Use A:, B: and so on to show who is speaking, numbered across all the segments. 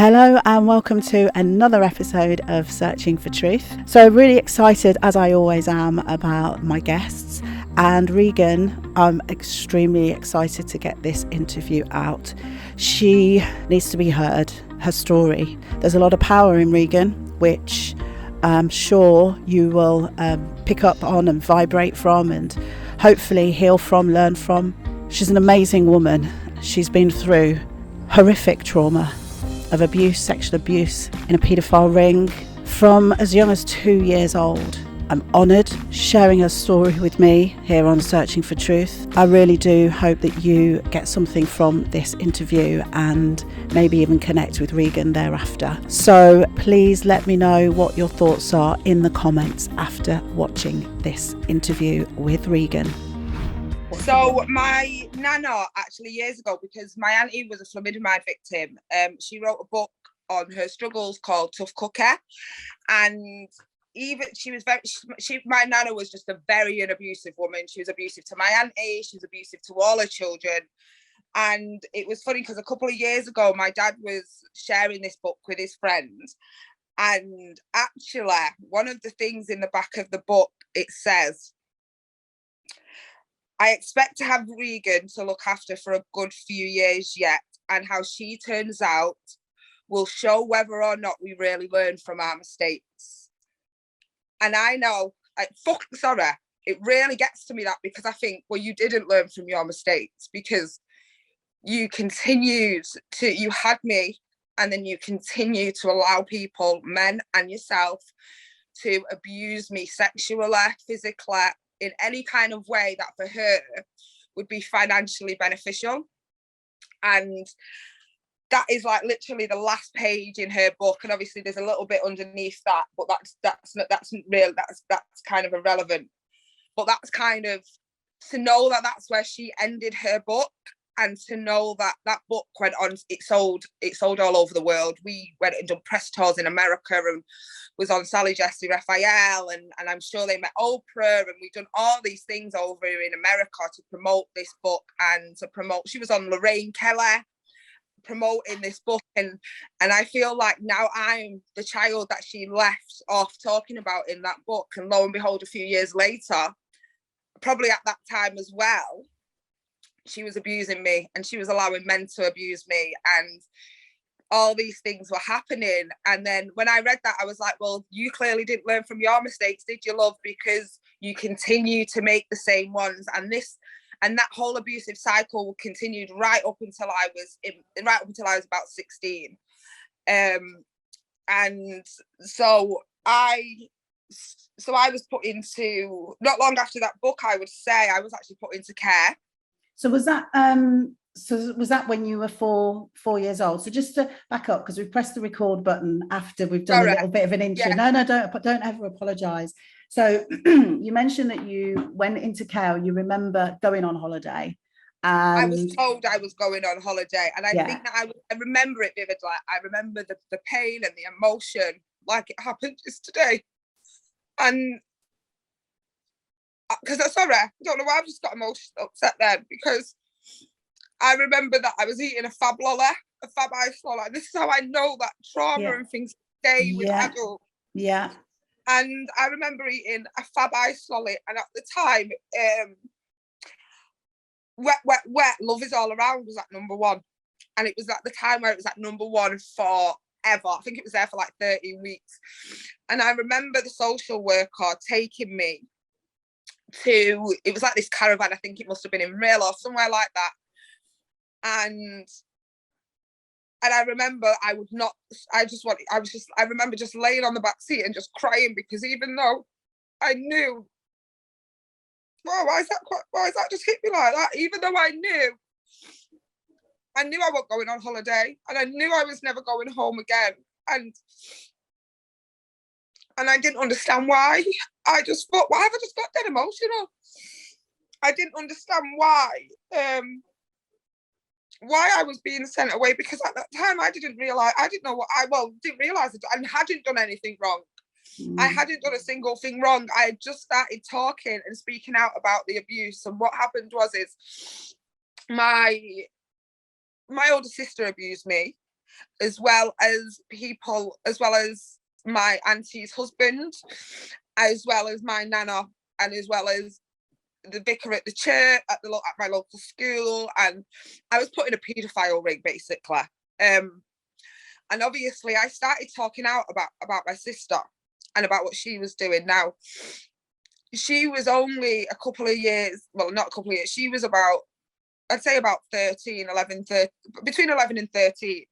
A: Hello and welcome to another episode of Searching for Truth. So really excited, as I always am, about my guests. And Regan, I'm extremely excited to get this interview out. She needs to be heard, her story. There's a lot of power in Regan, which I'm sure you will pick up on and vibrate from and hopefully heal from, learn from. She's an amazing woman. She's been through horrific trauma of abuse, sexual abuse in a paedophile ring from as young as 2 years old. I'm honoured sharing her story with me here on Searching for Truth. I really do hope that you get something from this interview and maybe even connect with Regan thereafter. So please let me know what your thoughts are in the comments after watching this interview with Regan.
B: So my nana, actually years ago, because my auntie was a thalidomide victim, she wrote a book on her struggles called Tough Cookie, and even my nana was just a very abusive woman. She was abusive to my auntie, she was abusive to all her children. And it was funny because a couple of years ago, my dad was sharing this book with his friends, and actually one of the things in the back of the book, it says, I expect to have Regan to look after for a good few years yet, and how she turns out will show whether or not we really learn from our mistakes. And I know, it really gets to me, that, because I think, well, you didn't learn from your mistakes, because you had me, and then you continue to allow people, men and yourself, to abuse me sexually, physically, in any kind of way that for her would be financially beneficial. And that is like literally the last page in her book, and obviously there's a little bit underneath that, but that's kind of irrelevant. But that's kind of, to know that that's where she ended her book, and to know that that book went on, it sold all over the world. We went and done press tours in America and was on Sally Jessy Raphael, and I'm sure they met Oprah, and we've done all these things over in America to promote this book, and to promote, she was on Regan-pia-carra promoting this book, and I feel like now I'm the child that she left off talking about in that book. And lo and behold, a few years later, probably at that time as well, she was abusing me, and she was allowing men to abuse me, and all these things were happening. And then when I read that, I was like, well, you clearly didn't learn from your mistakes, did you, love? Because you continue to make the same ones. And that whole abusive cycle continued right up until I was about 16. And so I was put into, not long after that book, I would say, I was actually put into care.
A: So was that when you were four years old? So just to back up, because we've pressed the record button after we've done a little bit of an intro. Yeah. No, don't ever apologise. So you mentioned that you went into care. You remember going on holiday.
B: I was told I was going on holiday, and I think that I remember it vividly. I remember the pain and the emotion like it happened just today. And because I don't know why I've just got emotional upset then, because I remember that I was eating a Fab ice lolly. This is how I know that trauma and things stay with adults.
A: Yeah.
B: And I remember eating a Fab ice lolly, and at the time, wet, wet, wet, love is all around was at number one. And it was at the time where it was at number one forever. I think it was there for like 13 weeks. And I remember the social worker taking me to, it was like this caravan, I think it must have been in Rail or somewhere like that. And I remember I remember just laying on the back seat and just crying, because even though I knew, wow, why is that just hit me like that? Even though I knew I wasn't going on holiday, and I knew I was never going home again. And I didn't understand why. I just thought, why have I just got dead emotional? I didn't understand why I was being sent away, because at that time I didn't realise I hadn't done anything wrong. I hadn't done a single thing wrong. I had just started talking and speaking out about the abuse. And what happened was my older sister abused me. as well as people, as well as my auntie's husband, as well as my nana, and as well as the vicar at the church, at my local school. And I was put in a paedophile ring, basically. And obviously I started talking out about my sister and about what she was doing. Now, she was only a couple of years, well, not a couple of years, she was about, I'd say about 13, 11, 13, between 11 and 13.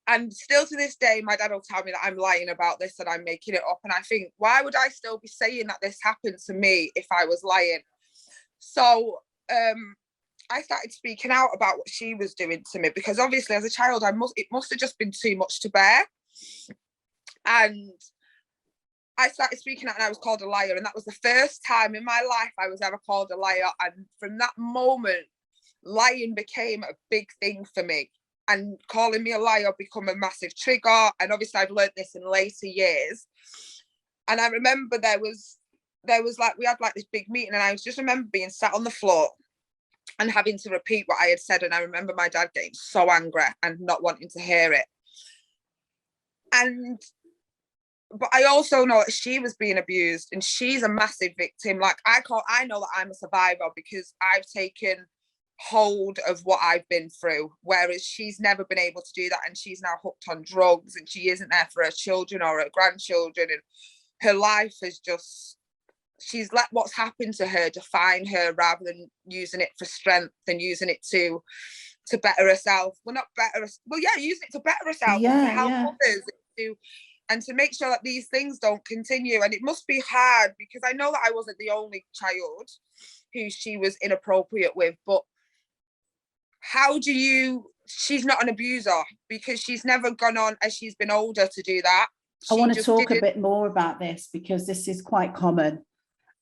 B: And still to this day, my dad will tell me that I'm lying about this and I'm making it up. And I think, why would I still be saying that this happened to me if I was lying? So I started speaking out about what she was doing to me, because obviously as a child, it must have just been too much to bear. And I started speaking out and I was called a liar. And that was the first time in my life I was ever called a liar. And from that moment, lying became a big thing for me. And calling me a liar become a massive trigger. And obviously I've learned this in later years. And I remember there was like, we had like this big meeting, and I just remember being sat on the floor and having to repeat what I had said. And I remember my dad getting so angry and not wanting to hear it. But I also know that she was being abused, and she's a massive victim. Like I know that I'm a survivor because I've taken hold of what I've been through, whereas she's never been able to do that, and she's now hooked on drugs, and she isn't there for her children or her grandchildren, and her life is just, she's let what's happened to her define her rather than using it for strength and using it to better herself. Using it to better herself and to help others, and to make sure that these things don't continue. And it must be hard, because I know that I wasn't the only child who she was inappropriate with, but she's not an abuser, because she's never gone on as she's been older to do that.
A: I want to talk a bit more about this, because this is quite common.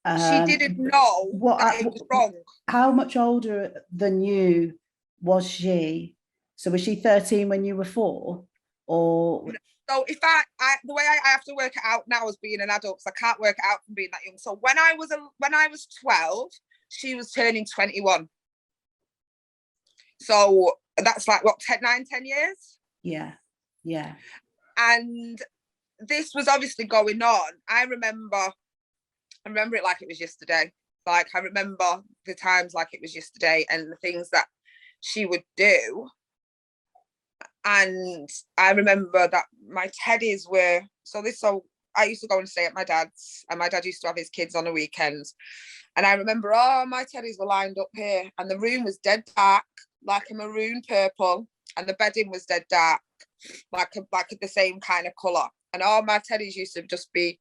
B: She didn't know that it was wrong.
A: How much older than you was she? So was she 13 when you were 4? Or
B: so if I the way I have to work it out now as being an adult, because I can't work it out from being that young. So when I was 12, she was turning 21. So that's like what, 10 years?
A: Yeah.
B: And this was obviously going on. I remember it like it was yesterday. Like, I remember the times like it was yesterday, and the things that she would do. And I remember that my teddies were, so I used to go and stay at my dad's, and my dad used to have his kids on the weekends. And I remember, my teddies were lined up here, and the room was dead dark, like a maroon purple, and the bedding was dead dark, like the same kind of colour. And all my teddies used to just be,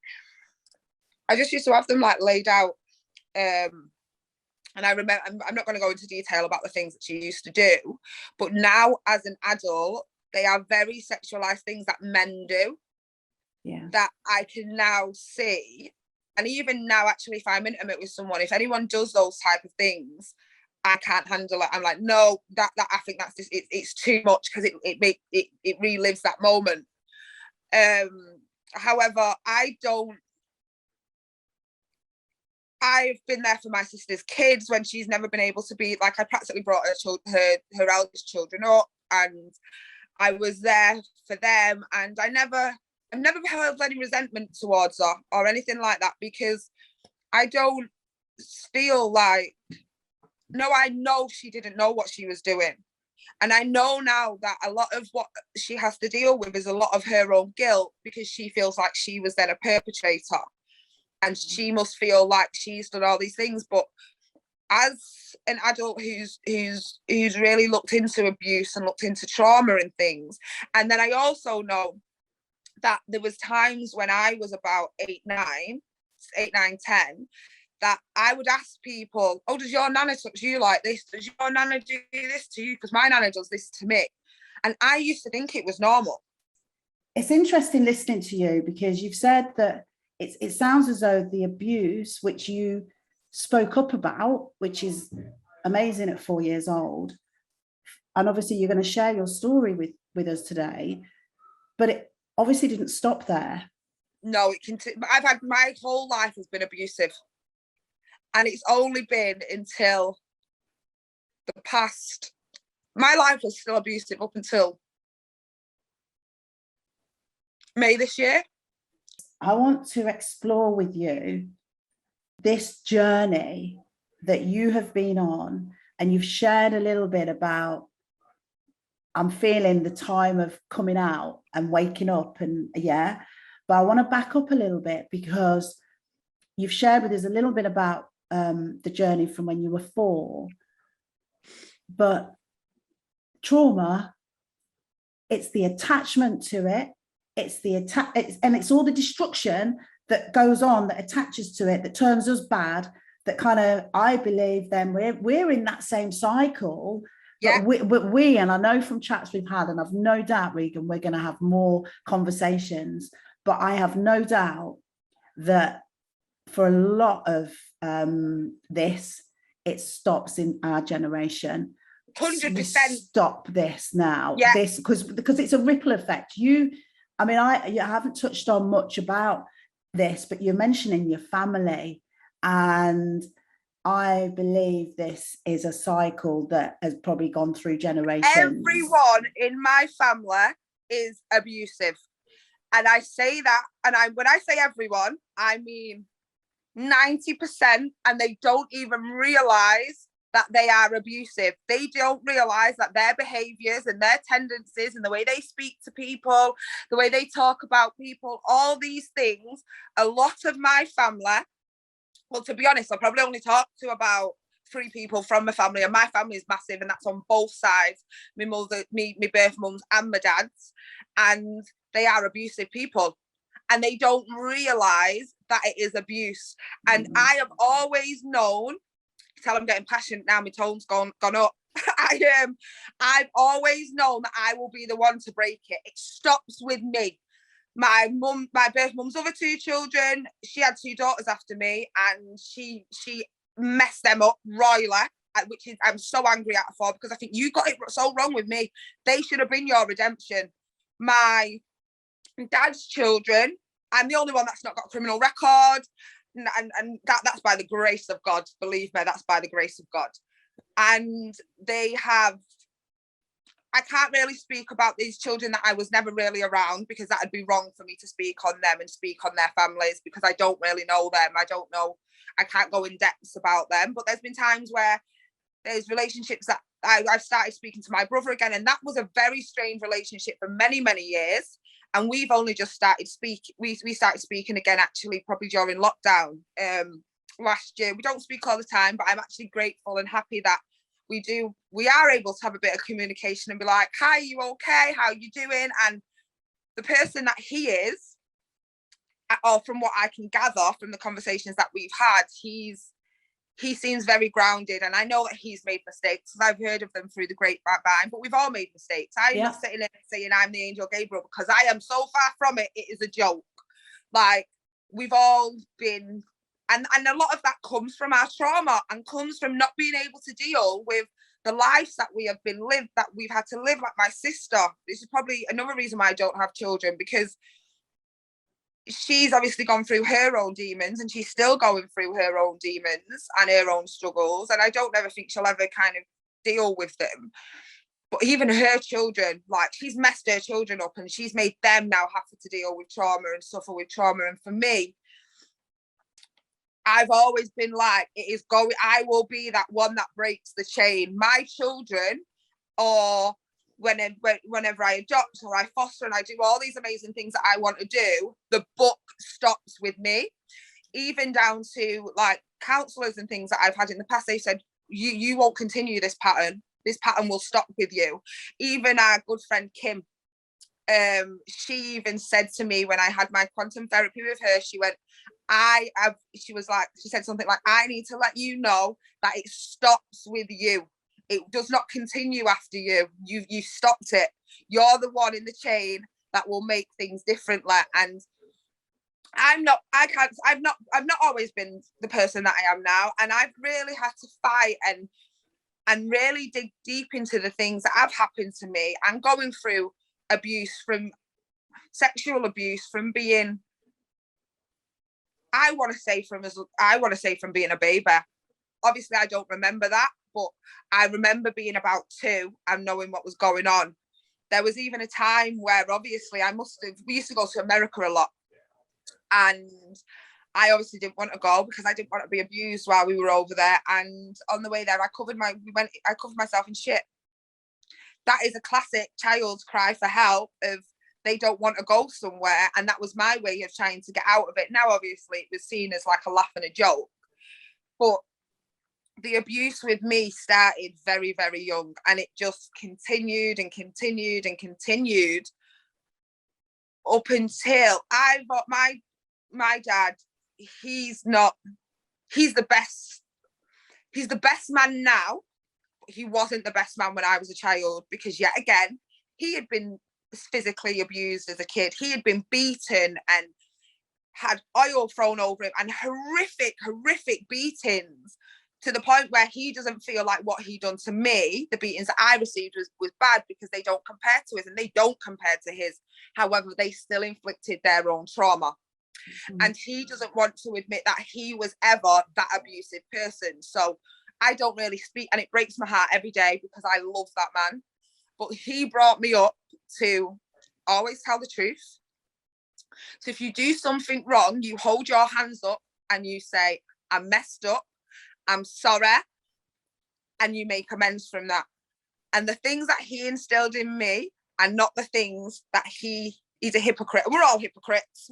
B: I just used to have them like laid out. And I remember, I'm not going to go into detail about the things that she used to do, but now as an adult, they are very sexualized things that men do.
A: Yeah.
B: That I can now see. And even now, actually, if I'm intimate with someone, if anyone does those type of things, I can't handle it. I'm like, no, that I think that's just, it's too much, because it relives that moment. However, I've been there for my sister's kids when she's never been able to be, like, I practically brought her eldest children up, and I was there for them, and I've never held any resentment towards her or anything like that, because I don't feel like, no, I know she didn't know what she was doing. And I know now that a lot of what she has to deal with is a lot of her own guilt, because she feels like she was then a perpetrator, and she must feel like she's done all these things. But as an adult who's really looked into abuse and looked into trauma and things, and then I also know that there was times when I was about 8, 9, 10, that I would ask people, oh, does your nana touch you like this? Does your nana do this to you? Because my nana does this to me. And I used to think it was normal.
A: It's interesting listening to you, because you've said that it sounds as though the abuse, which you spoke up about, which is amazing at 4 years old, and obviously you're going to share your story with us today, but it obviously didn't stop there.
B: No, I've had, my whole life has been abusive. And it's only been until the past, my life was still abusive up until May this year.
A: I want to explore with you this journey that you have been on, and you've shared a little bit about, I'm feeling the time of coming out and waking up, and yeah, but I want to back up a little bit, because you've shared with us a little bit about the journey from when you were 4, but trauma, it's the attachment to it, it's the and it's all the destruction that goes on, that attaches to it, that turns us bad, that kind of, I believe then we're in that same cycle. Yeah. But we, and I know from chats we've had, and I've no doubt, Regan, we're going to have more conversations, but I have no doubt that for a lot of this, it stops in our generation.
B: 100%.
A: Stop this now.
B: Yeah.
A: This, because it's a ripple effect. I haven't touched on much about this, but you're mentioning your family, and I believe this is a cycle that has probably gone through generations.
B: Everyone in my family is abusive. And I say that, and when I say everyone, I mean 90%, and they don't even realise that they are abusive. They don't realise that their behaviours and their tendencies and the way they speak to people, the way they talk about people, all these things, a lot of my family, well, to be honest, I probably only talk to about 3 people from my family, and my family is massive, and that's on both sides, my mother, me birth mums and my dad's, and they are abusive people, and they don't realise that it is abuse. And I have always known, tell I'm getting passionate now, my tone's gone up. I've always known that I will be the one to break it. It stops with me. My birth mum's other 2 children, she had 2 daughters after me, and she messed them up royally, which is, I'm so angry at her for, because I think you got it so wrong with me. They should have been your redemption. My dad's children, I'm the only one that's not got a criminal record, and that's by the grace of God. Believe me, that's by the grace of God. And they have, I can't really speak about these children that I was never really around, because that would be wrong for me to speak on them and speak on their families, because I don't really know them. I can't go in depths about them. But there's been times where there's relationships that I've started speaking to my brother again, and that was a very strange relationship for many, many years. And we've only just started speaking. We started speaking again, actually, probably during lockdown last year. We don't speak all the time, but I'm actually grateful and happy that we are able to have a bit of communication and be like, hi, you okay? How you doing? And the person that he is, or from what I can gather from the conversations that we've had, he seems very grounded, and I know that he's made mistakes, because I've heard of them through the grapevine, but we've all made mistakes. I'm not sitting there saying I'm the angel Gabriel, because I am so far from it. It is a joke. Like, we've all been, and a lot of that comes from our trauma, and comes from not being able to deal with the lives that we have been lived, that we've had to live. Like my sister, this is probably another reason why I don't have children, because she's obviously gone through her own demons, and she's still going through her own demons and her own struggles, and I don't ever think she'll ever kind of deal with them. But even her children, like, she's messed her children up, and she's made them now have to deal with trauma and suffer with trauma. And for me, I've always been like, I will be that one that breaks the chain. My children, or whenever I adopt or I foster and I do all these amazing things that I want to do, the book stops with me. Even down to like counsellors and things that I've had in the past, they said, you won't continue this pattern. This pattern will stop with you. Even our good friend Kim, she even said to me when I had my quantum therapy with her, she went, she said something like, I need to let you know that it stops with you. It does not continue after you. You stopped it. You're the one in the chain that will make things differently. And I've not always been the person that I am now. And I've really had to fight and really dig deep into the things that have happened to me, and going through abuse, from sexual abuse, from being, I want to say from being a baby. Obviously, I don't remember that, but I remember being about 2 and knowing what was going on. There was even a time where obviously we used to go to America a lot, and I obviously didn't want to go because I didn't want to be abused while we were over there. And on the way there, I covered myself in shit. That is a classic child's cry for help of they don't want to go somewhere. And that was my way of trying to get out of it. Now, obviously, it was seen as like a laugh and a joke. But the abuse with me started very, very young. And it just continued and continued and continued up until I got my dad. He's the best man now. He wasn't the best man when I was a child, because yet again, he had been physically abused as a kid. He had been beaten and had oil thrown over him and horrific beatings, to the point where he doesn't feel like what he done to me, the beatings that I received was bad, because they don't compare to his, and they don't compare to his. However, they still inflicted their own trauma. And he doesn't want to admit that he was ever that abusive person. So I don't really speak, and it breaks my heart every day because I love that man. But he brought me up to always tell the truth. So if you do something wrong, you hold your hands up and you say, I messed up, I'm sorry, and you make amends from that. And the things that he instilled in me are not the things that he's a hypocrite. We're all hypocrites.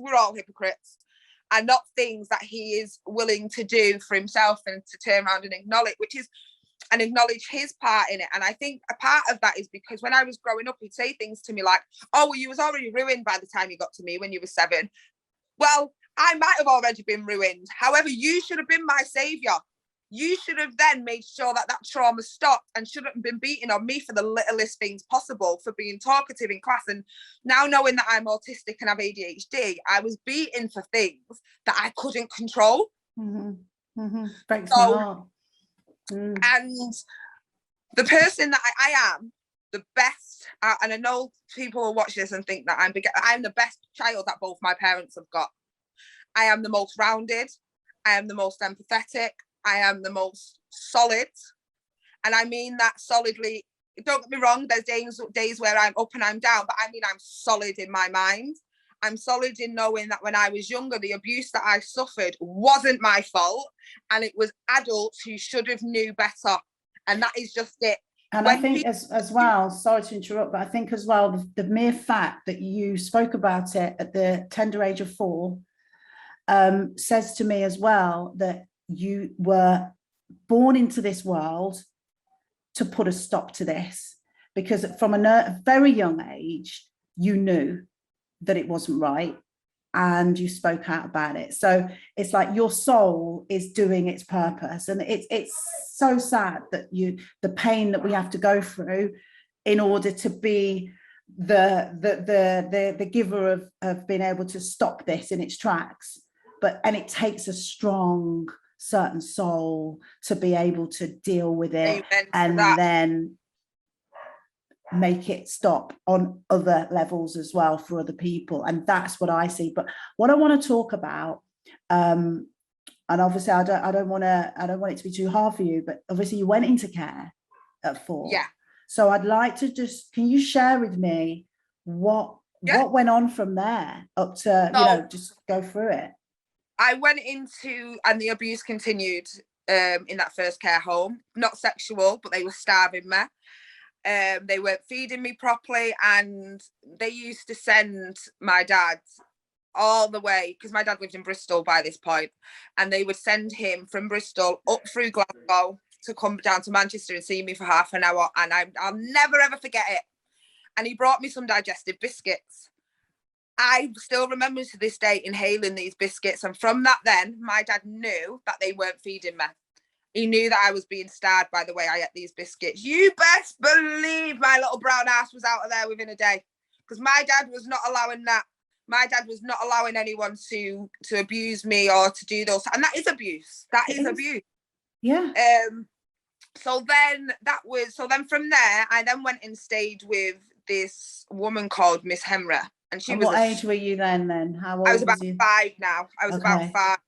B: And not things that he is willing to do for himself and to turn around and acknowledge his part in it. And I think a part of that is because when I was growing up, he'd say things to me like, oh, well, you was already ruined by the time you got to me when you were 7. Well, I might have already been ruined. However, you should have been my savior. You should have then made sure that trauma stopped, and shouldn't have been beating on me for the littlest things possible, for being talkative in class. And now, knowing that I'm autistic and have ADHD, I was beaten for things that I couldn't control.
A: Breaks my heart.
B: And the person that I am, the best, and I know people will watch this and think that I'm the best child that both my parents have got. I am the most rounded. I am the most empathetic. I am the most solid. And I mean that solidly. Don't get me wrong, there's days where I'm up and I'm down, but I mean I'm solid in my mind. I'm solid in knowing that when I was younger, the abuse that I suffered wasn't my fault, and it was adults who should have knew better. And that is just it.
A: And I think as well, sorry to interrupt, but I think as well, the mere fact that you spoke about it at the tender age of 4 says to me as well that you were born into this world to put a stop to this, because from a very young age, you knew that it wasn't right and you spoke out about it. So it's like your soul is doing its purpose. And it's so sad that the pain that we have to go through in order to be the giver of being able to stop this in its tracks. And it takes a strong certain soul to be able to deal with it and then make it stop on other levels as well for other people. And that's what I see. But what I want to talk about, and obviously I don't want it to be too hard for you, but obviously you went into care at 4.
B: Yeah.
A: So I'd like to can you share with me what went on from there up to, just go through it.
B: I went into, and the abuse continued in that first care home. Not sexual, but they were starving me. They weren't feeding me properly, and they used to send my dad all the way, because my dad lived in Bristol by this point, and they would send him from Bristol up through Glasgow to come down to Manchester and see me for half an hour, and I'll never ever forget it. And he brought me some digestive biscuits. I still remember to this day inhaling these biscuits, and from that then, my dad knew that they weren't feeding me. He knew that I was being starved by the way I ate these biscuits. You best believe my little brown ass was out of there within a day, because my dad was not allowing that. My dad was not allowing anyone to abuse me or to do those, and that is abuse. That is abuse.
A: Yeah.
B: So then from there, I then went and stayed with this woman called Miss Henry. And
A: what age were you then? How old?
B: I was about 5 now. I was about 5.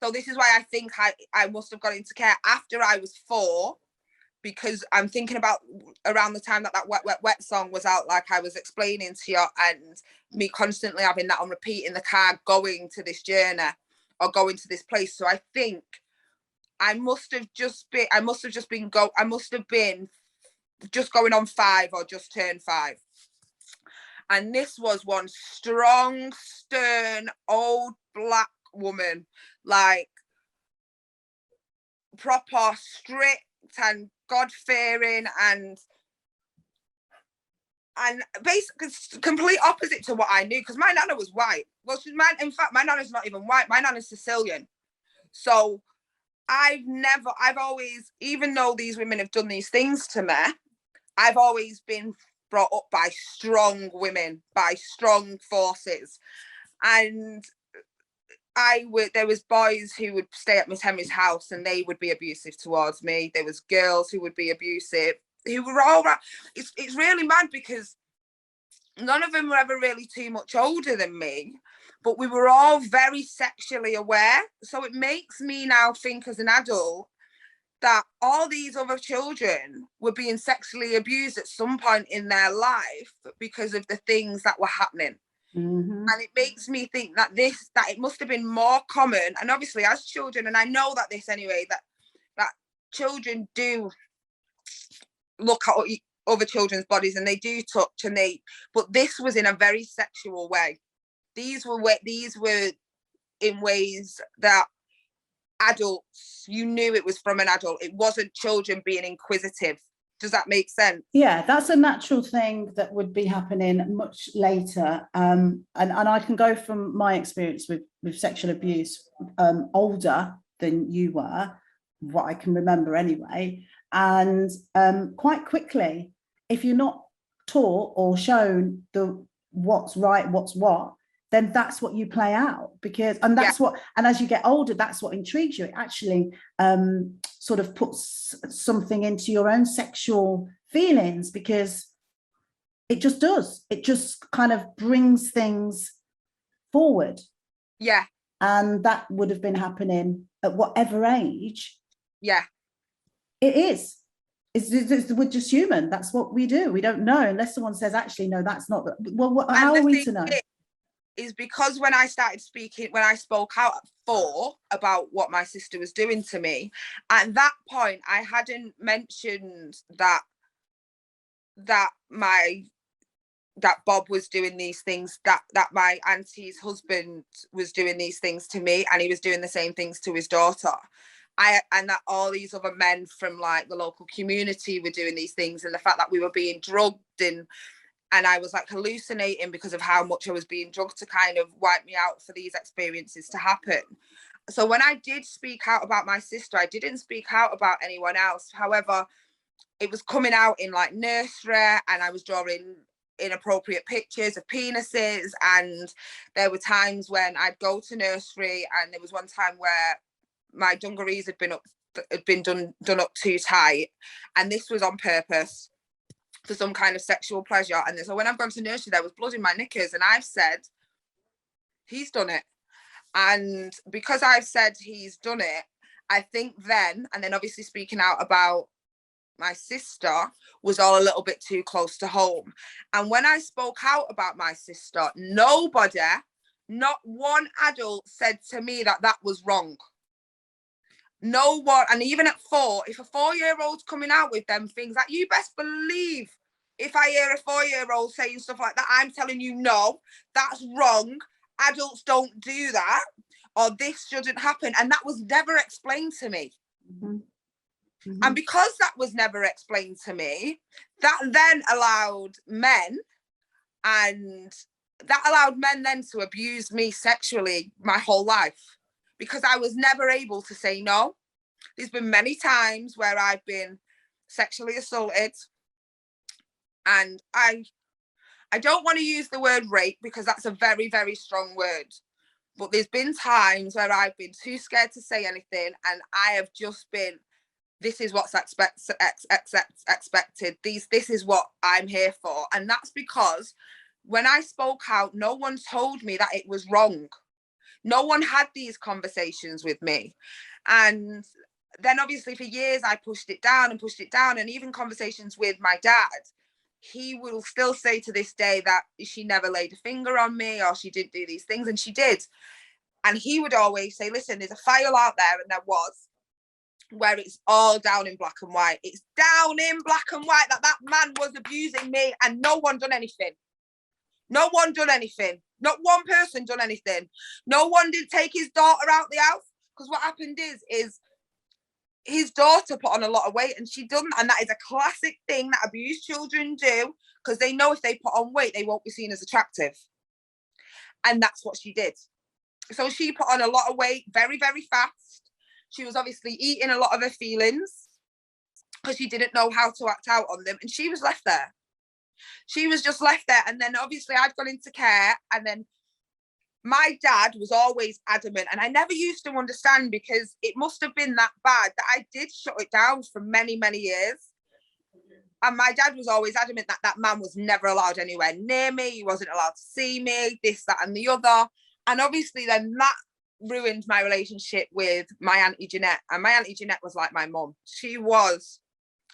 B: So this is why I think I must have got into care after I was 4, because I'm thinking about around the time that Wet, Wet, Wet song was out, like I was explaining to you, and me constantly having that on repeat in the car, going to this journey or going to this place. So I think I must have been just going on 5 or just turned 5. And this was one strong, stern, old black woman, like proper strict and God-fearing and basically complete opposite to what I knew, because my nana was white. Well, in fact, my nana's not even white. My nana's Sicilian. So I've always, even though these women have done these things to me, I've always been brought up by strong women, by strong forces. And there was boys who would stay at Miss Henry's house and they would be abusive towards me. There was girls who would be abusive, who were all right. It's really mad because none of them were ever really too much older than me, but we were all very sexually aware. So it makes me now think as an adult that all these other children were being sexually abused at some point in their life because of the things that were happening.
A: Mm-hmm.
B: And it makes me think that it must have been more common. And obviously as children, and I know that this anyway, that children do look at other children's bodies and they do touch but this was in a very sexual way. These were in ways that adults, you knew it was from an adult. It wasn't children being inquisitive. Does that make sense?
A: Yeah, that's a natural thing that would be happening much later. And I can go from my experience with sexual abuse older than you were, what I can remember anyway. And quite quickly, if you're not taught or shown what's right, what's what, then that's what you play out, and as you get older, that's what intrigues you. It actually sort of puts something into your own sexual feelings, because it just does. It just kind of brings things forward.
B: Yeah.
A: And that would have been happening at whatever age.
B: Yeah.
A: It is. We're just human. That's what we do. We don't know unless someone says, actually, no, that's not. Well, how are we to know?
B: Is because when I spoke out at 4 about what my sister was doing to me, at that point I hadn't mentioned that Bob was doing these things, that my auntie's husband was doing these things to me, and he was doing the same things to his daughter. And that all these other men from like the local community were doing these things, and the fact that we were being drugged and I was like hallucinating because of how much I was being drugged to kind of wipe me out for these experiences to happen. So when I did speak out about my sister, I didn't speak out about anyone else. However, it was coming out in like nursery, and I was drawing inappropriate pictures of penises. And there were times when I'd go to nursery, and there was one time where my dungarees had been done up too tight, and this was on purpose for some kind of sexual pleasure. And so when I've gone to nursery, there was blood in my knickers, and I've said, he's done it. And because I've said he's done it, I think then obviously speaking out about my sister was all a little bit too close to home. And when I spoke out about my sister, nobody, not one adult, said to me that was wrong. No one. And even at 4, if a 4-year-old's coming out with them things, that you best believe, if I hear a 4-year-old saying stuff like that, I'm telling you, no, that's wrong. Adults don't do that, or this shouldn't happen. And that was never explained to me. Mm-hmm. Mm-hmm. And because that was never explained to me, that then allowed men then to abuse me sexually my whole life, because I was never able to say no. There's been many times where I've been sexually assaulted, and I don't want to use the word rape because that's a very, very strong word. But there's been times where I've been too scared to say anything, and I have just been, this is what's expected. This is what I'm here for. And that's because when I spoke out, no one told me that it was wrong. No one had these conversations with me. And then obviously for years I pushed it down and pushed it down, and even conversations with my dad, he will still say to this day that she never laid a finger on me or she didn't do these things, and she did. And he would always say, listen, there's a file out there, and there was, where it's all down in black and white. It's down in black and white that that man was abusing me, and no one done anything. No one done anything. Not one person done anything. No one did take his daughter out the house, because what happened is his daughter put on a lot of weight, and she doesn't. And that is a classic thing that abused children do, because they know if they put on weight, they won't be seen as attractive. And that's what she did. So she put on a lot of weight very, very fast. She was obviously eating a lot of her feelings because she didn't know how to act out on them. And she was left there. She was just left there. And then obviously I'd gone into care, and then my dad was always adamant, and I never used to understand, because it must have been that bad that I did shut it down for many, many years. And my dad was always adamant that that man was never allowed anywhere near me. He wasn't allowed to see me, this, that, and the other. And obviously then that ruined my relationship with my Auntie Jeanette. And my Auntie Jeanette was like my mum. She was,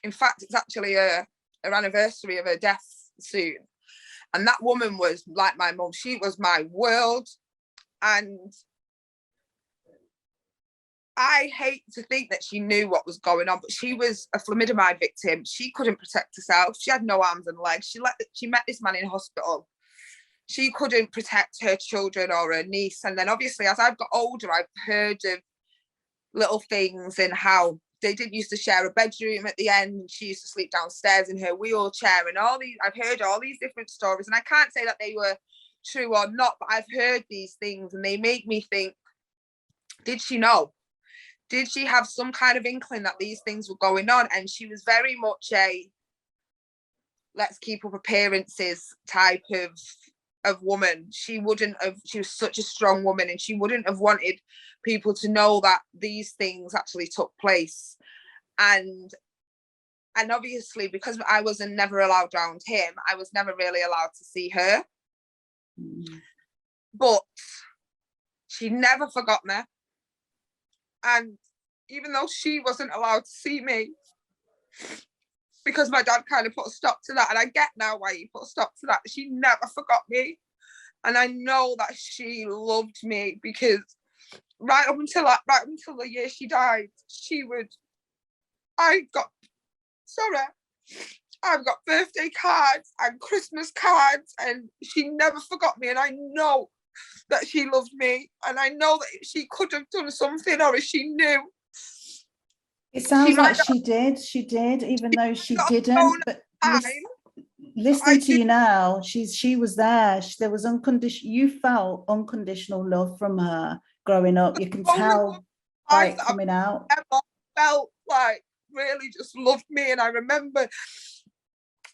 B: in fact, it's actually her anniversary of her death soon. And that woman was like my mum. She was my world. And I hate to think that she knew what was going on, but she was a thalidomide victim. She couldn't protect herself. She had no arms and legs. She met this man in hospital. She couldn't protect her children or her niece. And then obviously as I've got older, I've heard of little things and how they didn't used to share a bedroom at the end. She used to sleep downstairs in her wheelchair, and all these, I've heard all these different stories, and I can't say that they were true or not, but I've heard these things, and they make me think, did she know? Did she have some kind of inkling that these things were going on? And she was very much a let's keep up appearances type of woman. She wouldn't have, she was such a strong woman, and she wouldn't have wanted people to know that these things actually took place. And obviously because I was never allowed around him, I was never really allowed to see her. But she never forgot me. And even though she wasn't allowed to see me, because my dad kind of put a stop to that, and I get now why he put a stop to that, she never forgot me. And I know that she loved me, because right up until the year she died, I've got birthday cards and Christmas cards, and she never forgot me. And I know that she loved me, and I know that she could have done something, or if she knew.
C: It sounds like she did, even though she didn't. But listening to you now, she was there. There was you felt unconditional love from her growing up. You can tell by it coming out.
B: I felt like really just loved me. And I remember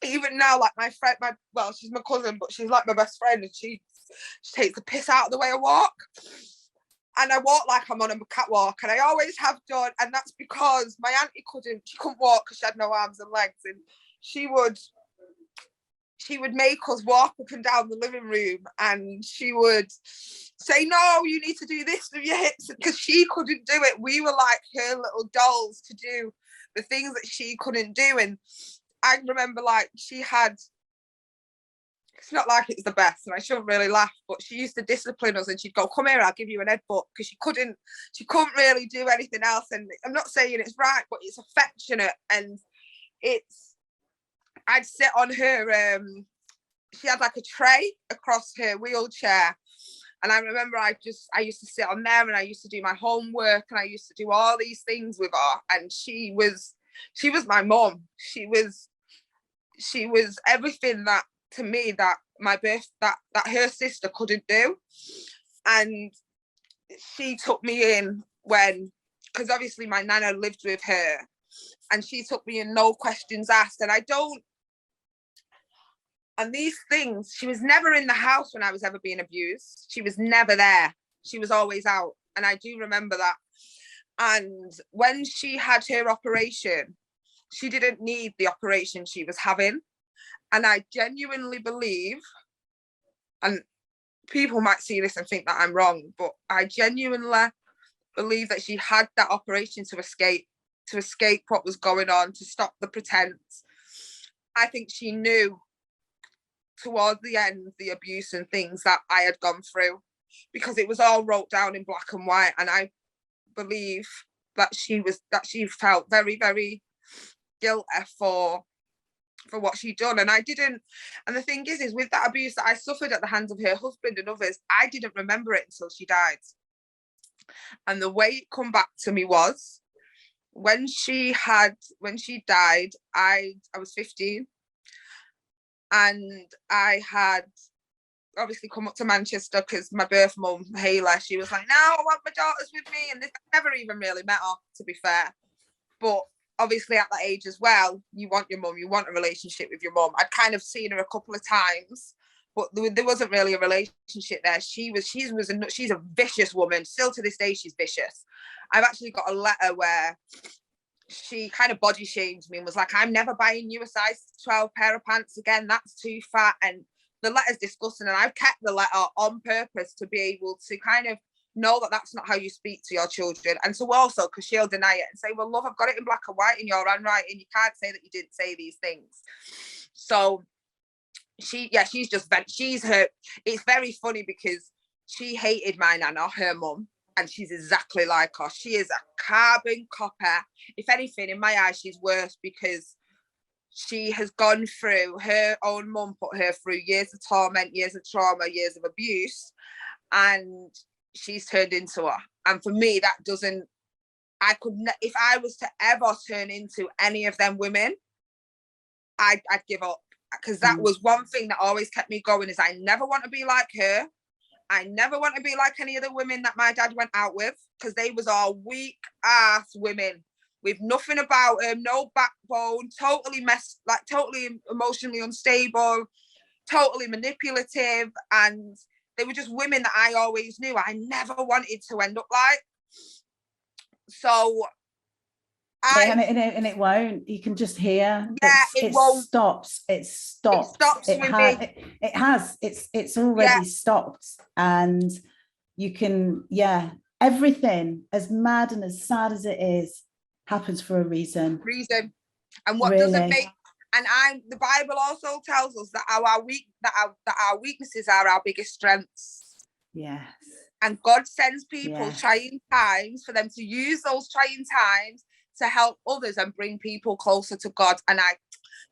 B: even now, like my friend, she's my cousin, but she's like my best friend, and she takes the piss out of the way I walk. And I walk like I'm on a catwalk, and I always have done. And that's because my auntie couldn't walk because she had no arms and legs. And she would make us walk up and down the living room, and she would say, no, you need to do this with your hips, because she couldn't do it. We were like her little dolls to do the things that she couldn't do. And I remember like she had, it's not like it's the best, and I shouldn't really laugh, but she used to discipline us, and she'd go, come here, I'll give you an headbutt, because she couldn't really do anything else. And I'm not saying it's right, but it's affectionate, and I'd sit on her, she had like a tray across her wheelchair, and I remember I used to sit on there, and I used to do my homework, and I used to do all these things with her. And she was my mum. She was everything that to me that that her sister couldn't do. And she took me in because obviously my nana lived with her, and she took me in, no questions asked. And these things, she was never in the house when I was ever being abused. She was never there. She was always out. And I do remember that. And when she had her operation, she didn't need the operation she was having. And I genuinely believe, and people might see this and think that I'm wrong, but I genuinely believe that she had that operation to escape what was going on, to stop the pretense. I think she knew towards the end the abuse and things that I had gone through, because it was all wrote down in black and white, and I believe that she felt very, very guilty for what she'd done. And I didn't, and the thing is with that abuse that I suffered at the hands of her husband and others, I didn't remember it until she died. And the way it come back to me was when she died, I was 15, and I had obviously come up to Manchester because my birth mum, Hayla, she was like, no, I want my daughters with me. And I never even really met her, to be fair. But obviously at that age as well, you want your mum, you want a relationship with your mum. I'd kind of seen her a couple of times, but there wasn't really a relationship there. She's a vicious woman. Still to this day, she's vicious. I've actually got a letter where she kind of body shamed me and was like, I'm never buying you a size 12 pair of pants again. That's too fat. And the letter's disgusting. And I've kept the letter on purpose to be able to kind of know that that's not how you speak to your children. And so also, because she'll deny it and say, well, love, I've got it in black and white in your handwriting. You can't say that you didn't say these things. So she's hurt. It's very funny because she hated my nana, her mum, and she's exactly like her. She is a carbon copy. If anything, in my eyes, she's worse because she has gone through, her own mum put her through years of torment, years of trauma, years of abuse, and she's turned into her. And for me, that doesn't, if I was to ever turn into any of them women, I'd give up, because that was one thing that always kept me going, is I never want to be like her. I never want to be like any of the women that my dad went out with, because they was all weak ass women with nothing about them, no backbone, totally emotionally unstable, totally manipulative. And they were just women that I always knew I never wanted to end up like. So
C: and it won't. You can just hear.
B: Yeah,
C: it
B: won't.
C: Stops. It stops. It's already stopped. And you can, everything, as mad and as sad as it is, happens for a reason.
B: And what doesn't make, and the Bible also tells us that our weaknesses are our biggest strengths.
C: Yes.
B: And God sends people trying times for them to use those trying times to help others and bring people closer to God. And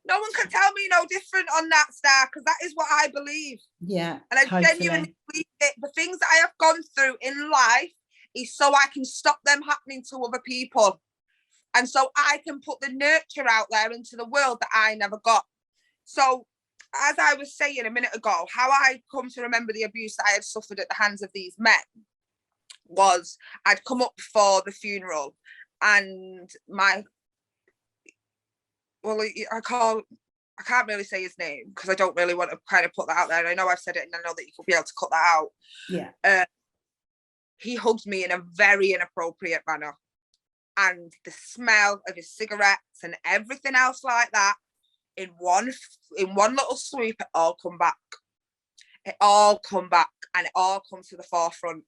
B: no one can tell me no different on that, Star, because that is what I believe.
C: Yeah.
B: And I genuinely believe it. The things that I have gone through in life is so I can stop them happening to other people. And so I can put the nurture out there into the world that I never got. So as I was saying a minute ago, how I come to remember the abuse that I had suffered at the hands of these men was I'd come up for the funeral, and I can't really say his name because I don't really want to kind of put that out there. And I know I've said it, and I know that you could be able to cut that out.
C: Yeah.
B: He hugged me in a very inappropriate manner. And the smell of his cigarettes and everything else like that, in one little swoop, it all come back. It all come back, and it all comes to the forefront.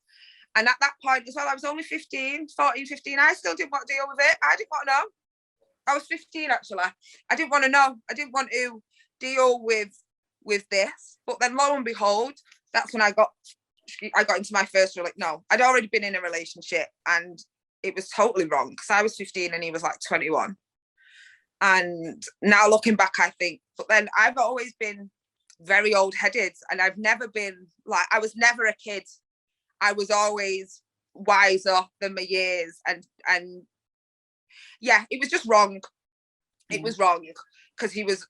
B: And at that point as well, I was only 14, 15. I still didn't want to deal with it. I didn't want to know. I was 15, actually. I didn't want to know. I didn't want to deal with this. But then lo and behold, that's when I got into my first no, I'd already been in a relationship, and it was totally wrong because I was 15 and he was like 21. And now looking back, I think, but then I've always been very old-headed, and I've never been like, I was never a kid. I was always wiser than my years, and it was just wrong. It was wrong because he was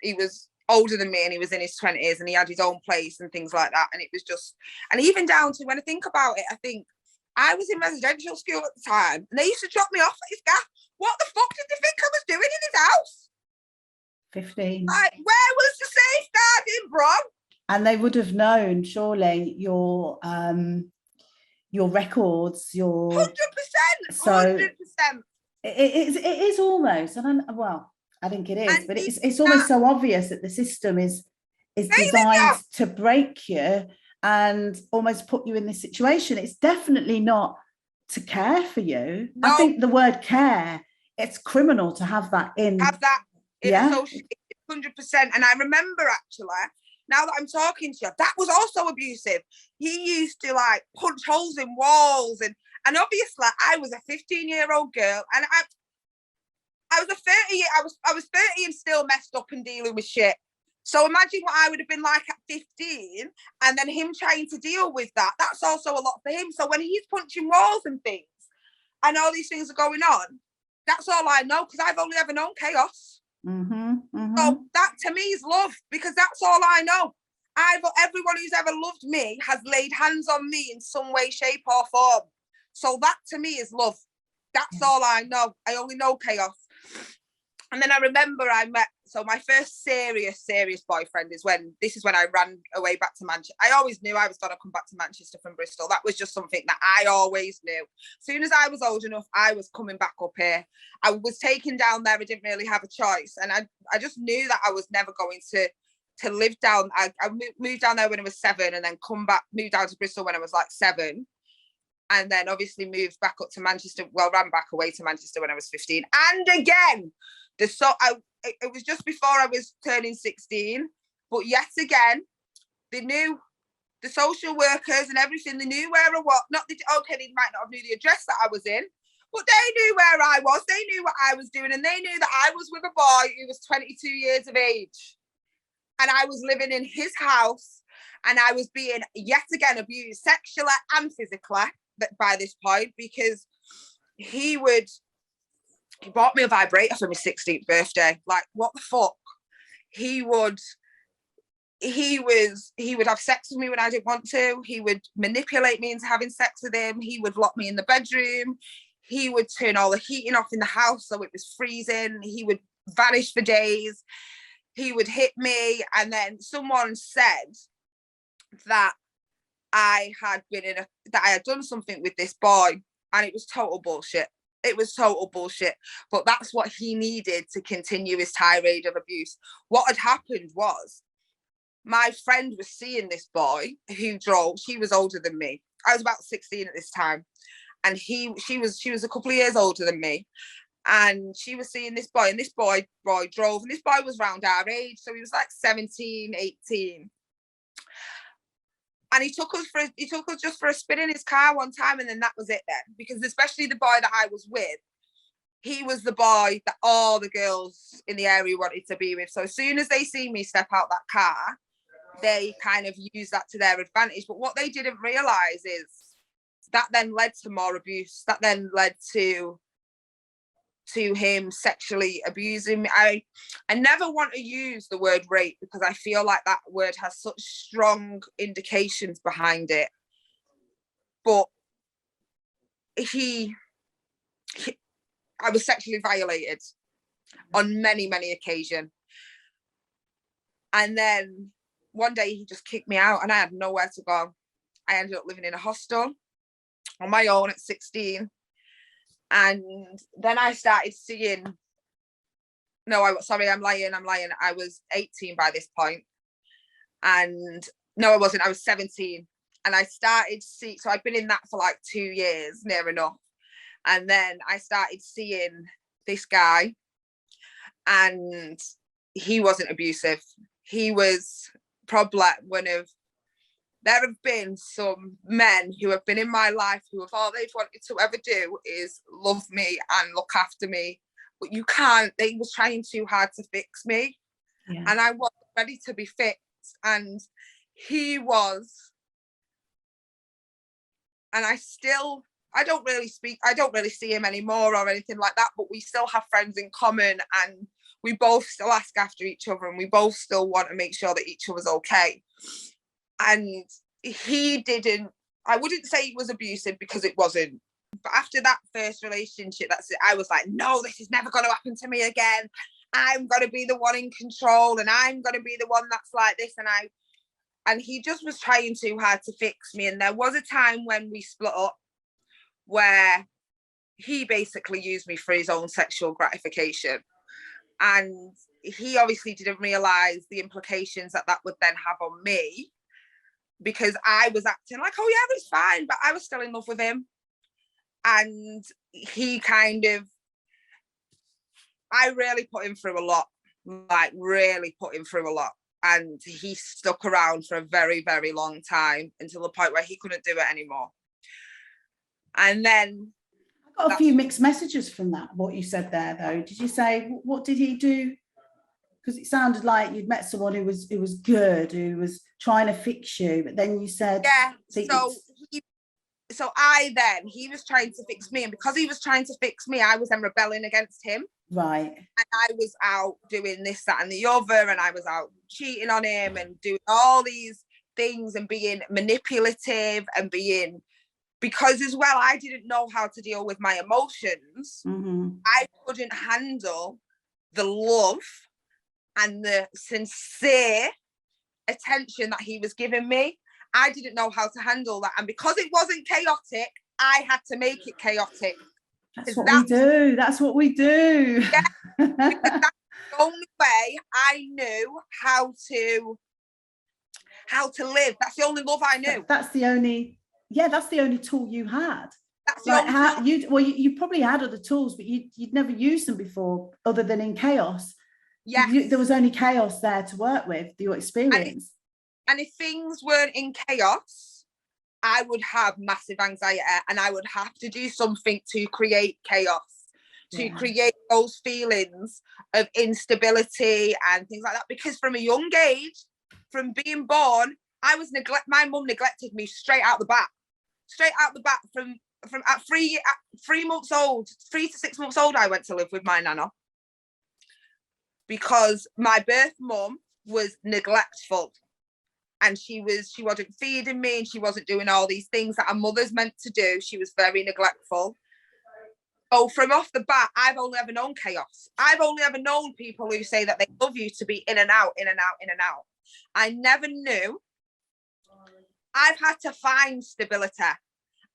B: older than me, and he was in his 20s, and he had his own place and things like that. And it was just, and even down to when I think about it, I think I was in residential school at the time, and they used to drop me off at his gaff. What the fuck did they think I was doing in his house?
C: 15.
B: Like, where was the safeguarding, bro?
C: And they would have known, surely, your records, your
B: 100%.
C: So
B: 100%.
C: It is almost, and I think it is, and but it's almost so obvious that the system is designed to break you and almost put you in this situation. It's definitely not to care for you.
B: No.
C: I think the word care, it's criminal to have that in.
B: Have that in
C: Yeah.
B: association, 100%. And I remember actually, now that I'm talking to you, that was also abusive. He used to like punch holes in walls, and obviously I was a 15-year-old girl, and I was a 30. I was 30 and still messed up and dealing with shit. So imagine what I would have been like at 15, and then him trying to deal with that. That's also a lot for him. So when he's punching walls and things, and all these things are going on, that's all I know, because I've only ever known chaos. So that to me is love, because that's all I know. Everyone who's ever loved me has laid hands on me in some way, shape or form. So that to me is love. That's all I know. I only know chaos. And then I remember so my first serious boyfriend is when I ran away back to Manchester. I always knew I was going to come back to Manchester from Bristol. That was just something that I always knew. As soon as I was old enough, I was coming back up here. I was taken down there. I didn't really have a choice. And I just knew that I was never going to live down. I moved down there when I was 7, and then moved down to Bristol when I was like 7. And then obviously moved back up to Manchester. Well, ran back away to Manchester when I was 15. And again, it was just before I was turning 16. But yet again, they knew, the social workers and everything, they knew where I was. They might not have knew the address that I was in, but they knew where I was. They knew what I was doing. And they knew that I was with a boy who was 22 years of age. And I was living in his house. And I was being, yet again, abused sexually and physically by this point, because he bought me a vibrator for my 16th birthday. Like, what the fuck? He would have sex with me when I didn't want to. He would manipulate me into having sex with him. He would lock me in the bedroom. He would turn all the heating off in the house so it was freezing. He would vanish for days. He would hit me. And then someone said that I had done something with this boy, and it was total bullshit. It was total bullshit. But that's what he needed to continue his tirade of abuse. What had happened was, my friend was seeing this boy who drove. She was older than me. I was about 16 at this time. And she was a couple of years older than me. And she was seeing this boy, and this boy drove, and this boy was around our age. So he was like 17, 18. And he took us just for a spin in his car one time, and then that was it then. Because especially the boy that I was with, he was the boy that all the girls in the area wanted to be with. So as soon as they see me step out that car, they kind of use that to their advantage. But what they didn't realise is that then led to more abuse. That then led to him sexually abusing me. I never want to use the word rape, because I feel like that word has such strong indications behind it. But I was sexually violated on many, many occasions. And then one day he just kicked me out, and I had nowhere to go. I ended up living in a hostel on my own at 16. And then I started seeing, I'm lying. I was 18 by this point. And no, I wasn't. I was 17. And I started so I'd been in that for like 2 years, near enough. And then I started seeing this guy, and he wasn't abusive. He was probably there have been some men who have been in my life who have all they've wanted to ever do is love me and look after me. But you can't. They was trying too hard to fix me. Yeah. And I wasn't ready to be fixed. And he was. And I don't really see him anymore or anything like that, but we still have friends in common, and we both still ask after each other, and we both still want to make sure that each other's okay. And I wouldn't say he was abusive, because it wasn't. But after that first relationship, I was like, no, this is never going to happen to me again. I'm going to be the one in control, and I'm going to be the one that's like this. And he just was trying too hard to fix me. And there was a time when we split up where he basically used me for his own sexual gratification. And he obviously didn't realise the implications that would then have on me, because I was acting like, oh yeah, it's fine, but I was still in love with him. And he kind of, I really put him through a lot, like really put him through a lot. And he stuck around for a very, very long time until the point where he couldn't do it anymore. And then
C: I got a few mixed messages from that, what you said there, though. Did you say, what did he do? Because it sounded like you'd met someone who was good, who was trying to fix you, but then you said,
B: yeah. He was trying to fix me, and because he was trying to fix me, I was then rebelling against him.
C: Right.
B: And I was out doing this, that, and the other, and I was out cheating on him and doing all these things and being manipulative and being, because as well, I didn't know how to deal with my emotions.
C: Mm-hmm.
B: I couldn't handle the love and the sincere attention that he was giving me. I didn't know how to handle that. And because it wasn't chaotic, I had to make it chaotic.
C: That's what we do. That's what we do.
B: Yeah, because that's the only way I knew how to live. That's the only love I knew.
C: That's the only tool you had.
B: That's the only
C: tool. You probably had other tools, but you'd never used them before, other than in chaos.
B: Yes.
C: There was only chaos there to work with, your experience.
B: And if things weren't in chaos, I would have massive anxiety, and I would have to do something to create chaos, to create those feelings of instability and things like that. Because from a young age, from being born, my mum neglected me straight out the back from at 3 months old, 3 to 6 months old, I went to live with my nana, because my birth mum was neglectful. And she wasn't feeding me, and she wasn't doing all these things that a mother's meant to do. She was very neglectful. Oh, from off the bat, I've only ever known chaos. I've only ever known people who say that they love you to be in and out, in and out, in and out. I never knew. I've had to find stability.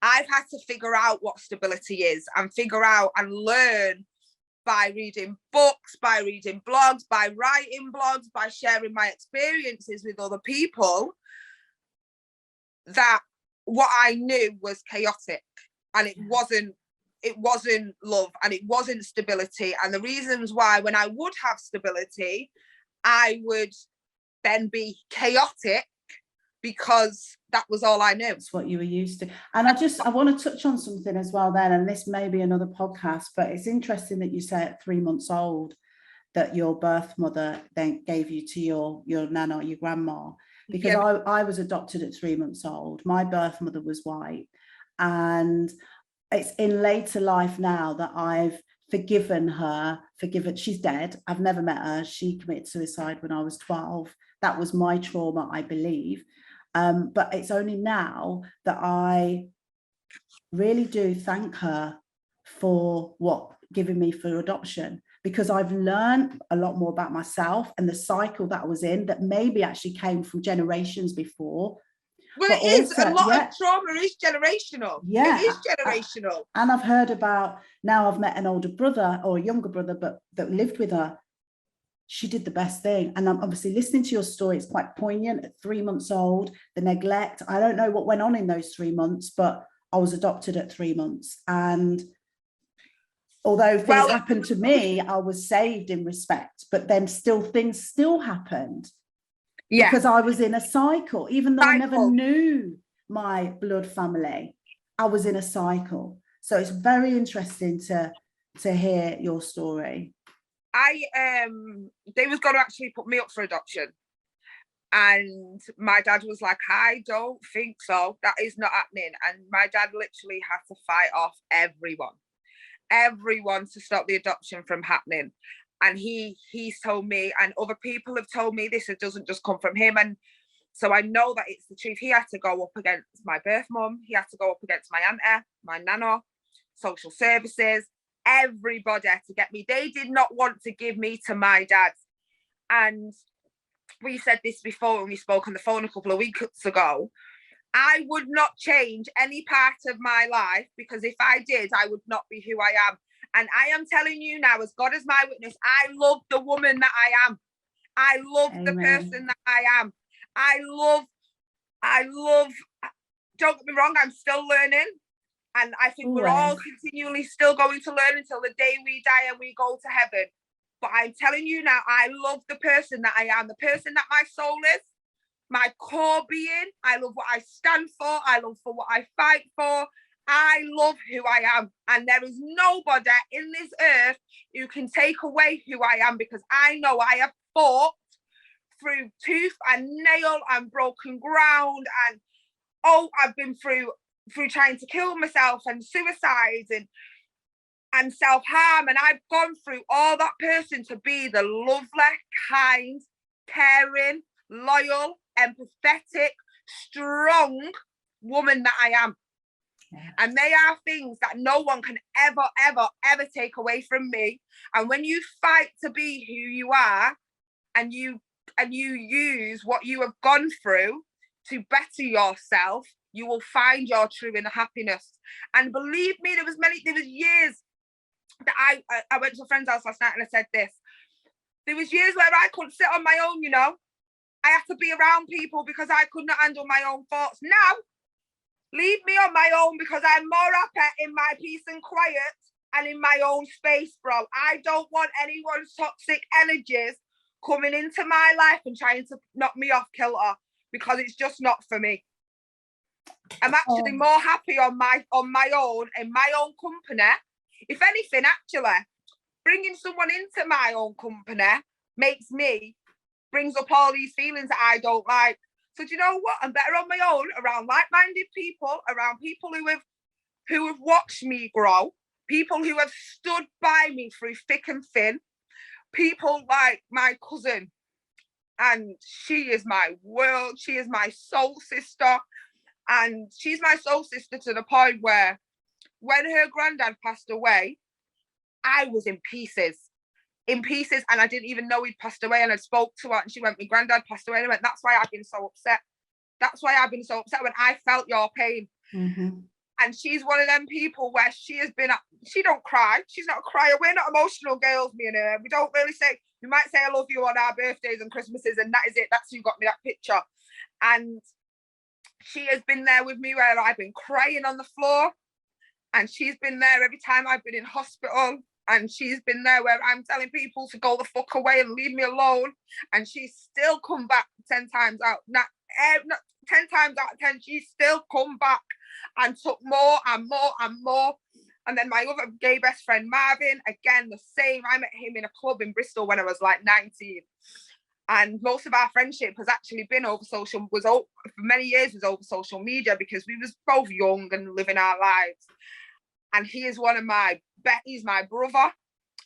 B: I've had to figure out what stability is, and figure out and learn by reading books, by reading blogs, by writing blogs, by sharing my experiences with other people, that what I knew was chaotic, and it wasn't love, and it wasn't stability. And the reasons why, when I would have stability, I would then be chaotic, because that was all I knew.
C: It's what you were used to. And I want to touch on something as well then, and this may be another podcast, but it's interesting that you say at 3 months old that your birth mother then gave you to your nana, your grandma, because I was adopted at 3 months old. My birth mother was white, and it's in later life now that I've forgiven her. She's dead. I've never met her. She committed suicide when I was 12. That was my trauma, I believe. But it's only now that I really do thank her for giving me for adoption, because I've learned a lot more about myself and the cycle that I was in, that maybe actually came from generations before.
B: Well, it is. A lot of trauma is generational.
C: Yeah.
B: It is generational.
C: And I've heard about, now I've met an older brother or a younger brother, but that lived with her. She did the best thing. And I'm obviously listening to your story. It's quite poignant at 3 months old, the neglect. I don't know what went on in those 3 months, but I was adopted at 3 months. And although things happened to me, I was saved in respect, but then things still happened. Yeah. Because I was in a cycle, even though I never knew my blood family, I was in a cycle. So it's very interesting to hear your story.
B: They was going to actually put me up for adoption, and my dad was like, I don't think so, that is not happening. And my dad literally had to fight off everyone to stop the adoption from happening. And he's told me, and other people have told me this, it doesn't just come from him. And so I know that it's the truth. He had to go up against my birth mum, he had to go up against my auntie, my nana, social services, everybody to get me. They did not want to give me to my dad. And we said this before when we spoke on the phone a couple of weeks ago. I would not change any part of my life, because if I did, I would not be who I am. And I am telling you now, as God is my witness, I love the woman that I am. I love the person that I am. I love, don't get me wrong, I'm still learning. And I think we're all continually still going to learn until the day we die and we go to heaven. But I'm telling you now, I love the person that I am, the person that my soul is, my core being. I love what I stand for. I love for what I fight for. I love who I am. And there is nobody in this earth who can take away who I am, because I know I have fought through tooth and nail and broken ground. And I've been through trying to kill myself and suicides and self-harm, and I've gone through all that person to be the lovely, kind, caring, loyal, empathetic, strong woman that I am. And they are things that no one can ever take away from me. And when you fight to be who you are, and you use what you have gone through to better yourself, you will find your true inner happiness. And believe me, there was years that I went to a friend's house last night and I said this. There was years where I couldn't sit on my own, you know. I had to be around people because I could not handle my own thoughts. Now, leave me on my own, because I'm more happy in my peace and quiet and in my own space, bro. I don't want anyone's toxic energies coming into my life and trying to knock me off kilter, because it's just not for me. I'm actually more happy on my own, in my own company. If anything, actually, bringing someone into my own company brings up all these feelings that I don't like. So do you know what? I'm better on my own, around like-minded people, around people who have watched me grow, people who have stood by me through thick and thin, people like my cousin, and she is my world. She is my soul sister. And she's my soul sister to the point where when her granddad passed away, I was in pieces, and I didn't even know he'd passed away. And I spoke to her and she went, my granddad passed away. And I went, that's why I've been so upset. That's why I've been so upset, when I felt your pain.
C: Mm-hmm.
B: And she's one of them people where she don't cry. She's not a crier. We're not emotional girls, me and her. We don't really say, we might say I love you on our birthdays and Christmases, and that is it. That's who got me that picture. And she has been there with me where I've been crying on the floor, and she's been there every time I've been in hospital, and she's been there where I'm telling people to go the fuck away and leave me alone, and she's still come back 10 times out. Not 10 times out of 10, she's still come back and took more and more and more. And then my other gay best friend Marvin, again the same. I met him in a club in Bristol when I was like 19. And most of our friendship has actually been for many years was over social media, because we was both young and living our lives. And he is he's my brother,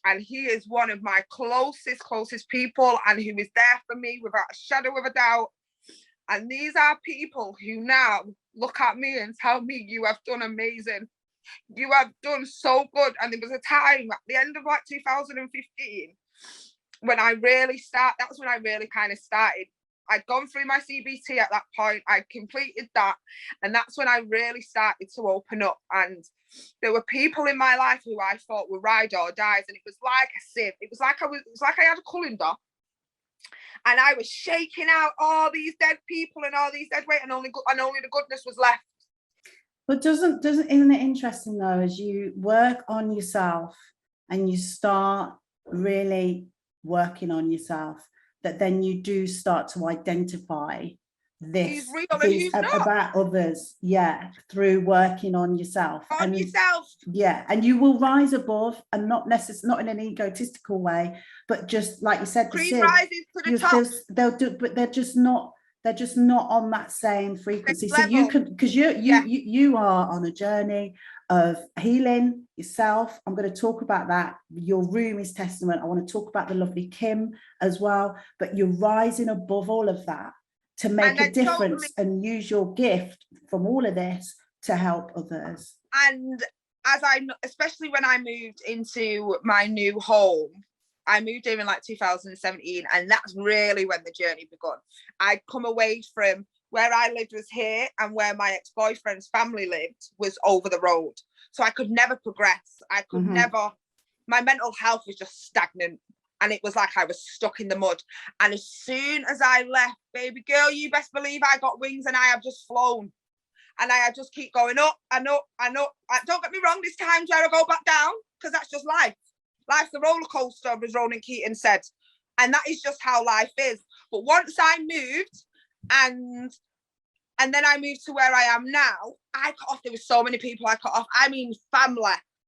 B: and he is one of my closest people, and who is there for me without a shadow of a doubt. And these are people who now look at me and tell me, you have done amazing. You have done so good. And there was a time at the end of like 2015 when that's when I really kind of started. I'd gone through my CBT at that point. I completed that. And that's when I really started to open up. And there were people in my life who I thought were ride or dies. And it was like a sieve. It was like I had a colander, and I was shaking out all these dead people and all these dead weight, and only the goodness was left.
C: But isn't it interesting though, as you work on yourself and you start really working on yourself, that then you do start to identify this about others, through working on yourself. And you will rise above, and not in an egotistical way, but just like you said,
B: rises to the top.
C: They'll do, but they're just not on that same frequency. So you can, because you are on a journey of healing yourself. I'm going to talk about that. Your room is testament. I want to talk about the lovely Kim as well, but you're rising above all of that to make a difference and use your gift from all of this to help others.
B: And especially when I moved into my new home, I moved in like 2017, and that's really when the journey begun. I'd come away from where I lived was here, and where my ex-boyfriend's family lived was over the road. So I could never progress. I could never, my mental health was just stagnant. And it was like I was stuck in the mud. And as soon as I left, baby girl, you best believe I got wings and I have just flown. And I just keep going up and up and up. Don't get me wrong, there's times where I go back down, because that's just life. Life's a roller coaster, as Ronan Keating said. And that is just how life is. But once I moved, and then I moved to where I am now, I cut off, there was so many people I cut off. I mean, family.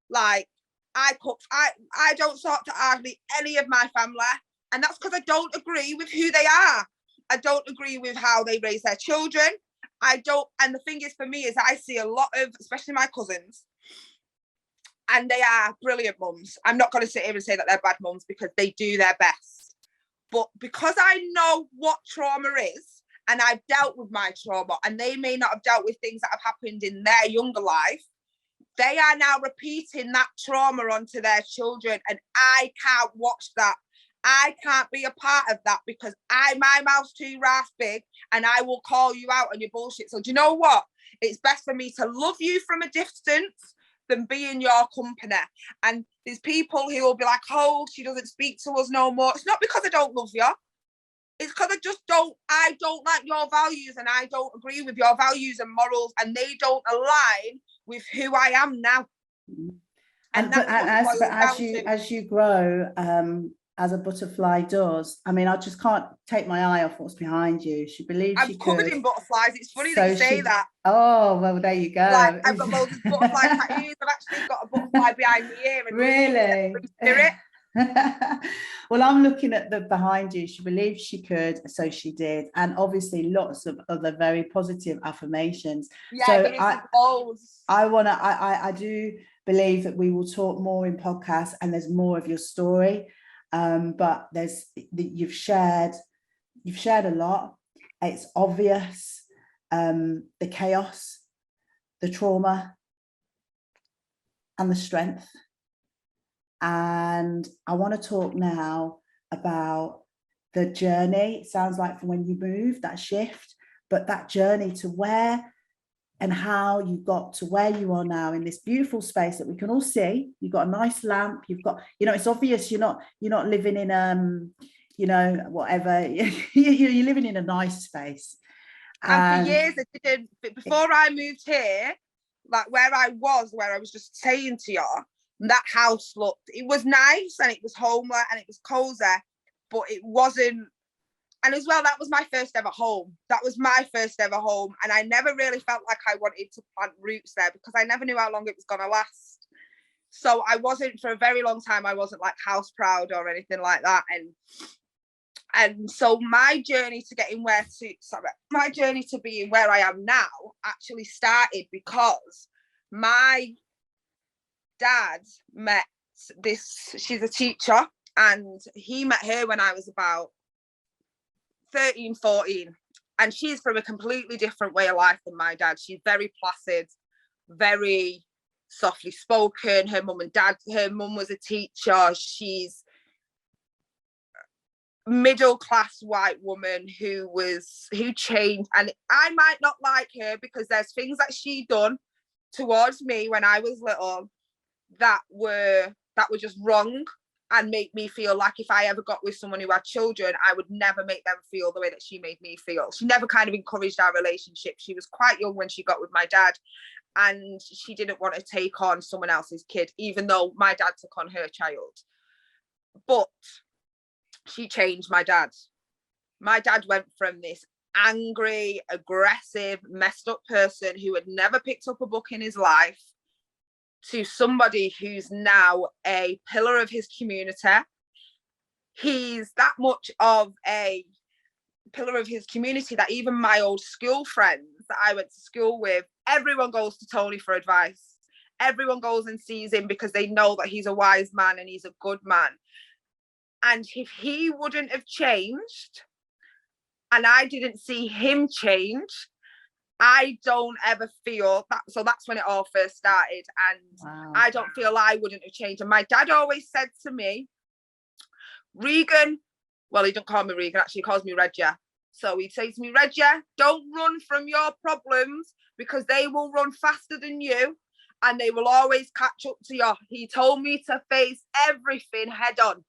B: Like, I don't talk to hardly any of my family. And that's because I don't agree with who they are. I don't agree with how they raise their children. And the thing is, for me, is I see a lot of, especially my cousins, and they are brilliant mums. I'm not going to sit here and say that they're bad mums, because they do their best. But because I know what trauma is, and I've dealt with my trauma, and they may not have dealt with things that have happened in their younger life, they are now repeating that trauma onto their children. And I can't watch that. I can't be a part of that, because my mouth's too big, and I will call you out on your bullshit. So do you know what? It's best for me to love you from a distance than be in your company. And there's people who will be like, oh, she doesn't speak to us no more. It's not because I don't love you. It's because I don't like your values, and I don't agree with your values and morals, and they don't align with who I am now.
C: And as you grow, as a butterfly does, I mean, I just can't take my eye off what's behind you. She believes
B: I'm covered in butterflies. It's funny that you say that.
C: Oh, well, there you go.
B: Like, I've got loads of butterfly tattoos. I've actually got a butterfly behind me here. And
C: really?
B: Spirit.
C: Well, I'm looking at the behind you. She believed she could, so she did. And obviously lots of other very positive affirmations.
B: Yeah,
C: so I do believe that we will talk more in podcasts, and there's more of your story. But you've shared a lot. It's obvious, the chaos, the trauma, and the strength. And I want to talk now about the journey. It sounds like from when you moved, that shift, but that journey to where and how you got to where you are now in this beautiful space that we can all see. You've got a nice lamp. You've got, it's obvious you're not living in whatever. You're living in a nice space.
B: And for years, before I moved here, like where I was just saying to you, that house it was nice, and it was homely, and it was cozy, but it wasn't. And as well, that was my first ever home. And I never really felt like I wanted to plant roots there, because I never knew how long it was going to last. So I wasn't, for a very long time, I wasn't like house proud or anything like that. And so my journey to being where I am now actually started because my dad met she's a teacher, and he met her when I was about 13, 14, and she's from a completely different way of life than my dad. She's very placid, very softly spoken. Her mum was a teacher. She's middle class white woman who changed, and I might not like her because there's things that she done towards me when I was little that were just wrong, and make me feel like if I ever got with someone who had children, I would never make them feel the way that she made me feel. She never kind of encouraged our relationship. She was quite young when she got with my dad, and she didn't want to take on someone else's kid, even though my dad took on her child. But she changed my dad. My dad went from this angry, aggressive, messed up person who had never picked up a book in his life to somebody who's now a pillar of his community. He's that much of a pillar of his community that even my old school friends that I went to school with, everyone goes to Tony for advice. Everyone goes and sees him because they know that he's a wise man and he's a good man. And if he wouldn't have changed, and I didn't see him change, I don't ever feel that. So that's when it all first started. And wow. I don't feel I wouldn't have changed. And my dad always said to me, Regan, well, he don't call me Regan, actually he calls me Regia. So he'd say to me, Regia, don't run from your problems, because they will run faster than you and they will always catch up to you. He told me to face everything head on.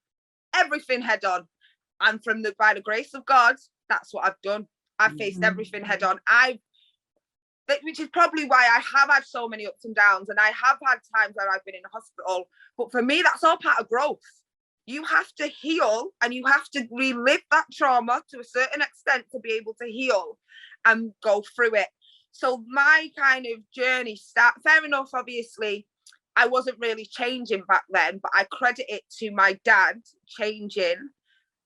B: And by the grace of God, that's what I've done. I've faced everything head on. which is probably why I have had so many ups and downs, and I have had times where I've been in hospital. But for me, that's all part of growth. You have to heal, and you have to relive that trauma to a certain extent to be able to heal and go through it. So my kind of journey fair enough, obviously, I wasn't really changing back then, but I credit it to my dad changing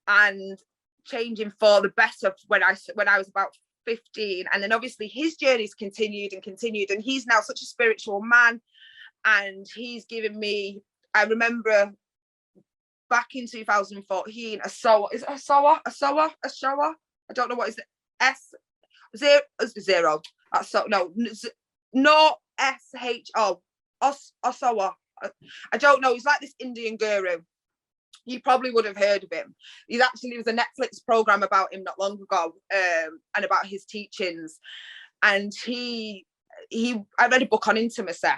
B: and changing for the better when I was about 15. And then obviously his journey's continued, and he's now such a spiritual man, and he's given me, I remember back in 2014, a sower, I don't know what is it, zero, that's so, no SHO, Osowa, I don't know, he's like this Indian guru. You probably would have heard of him. There was a Netflix program about him not long ago, and about his teachings. And I read a book on intimacy.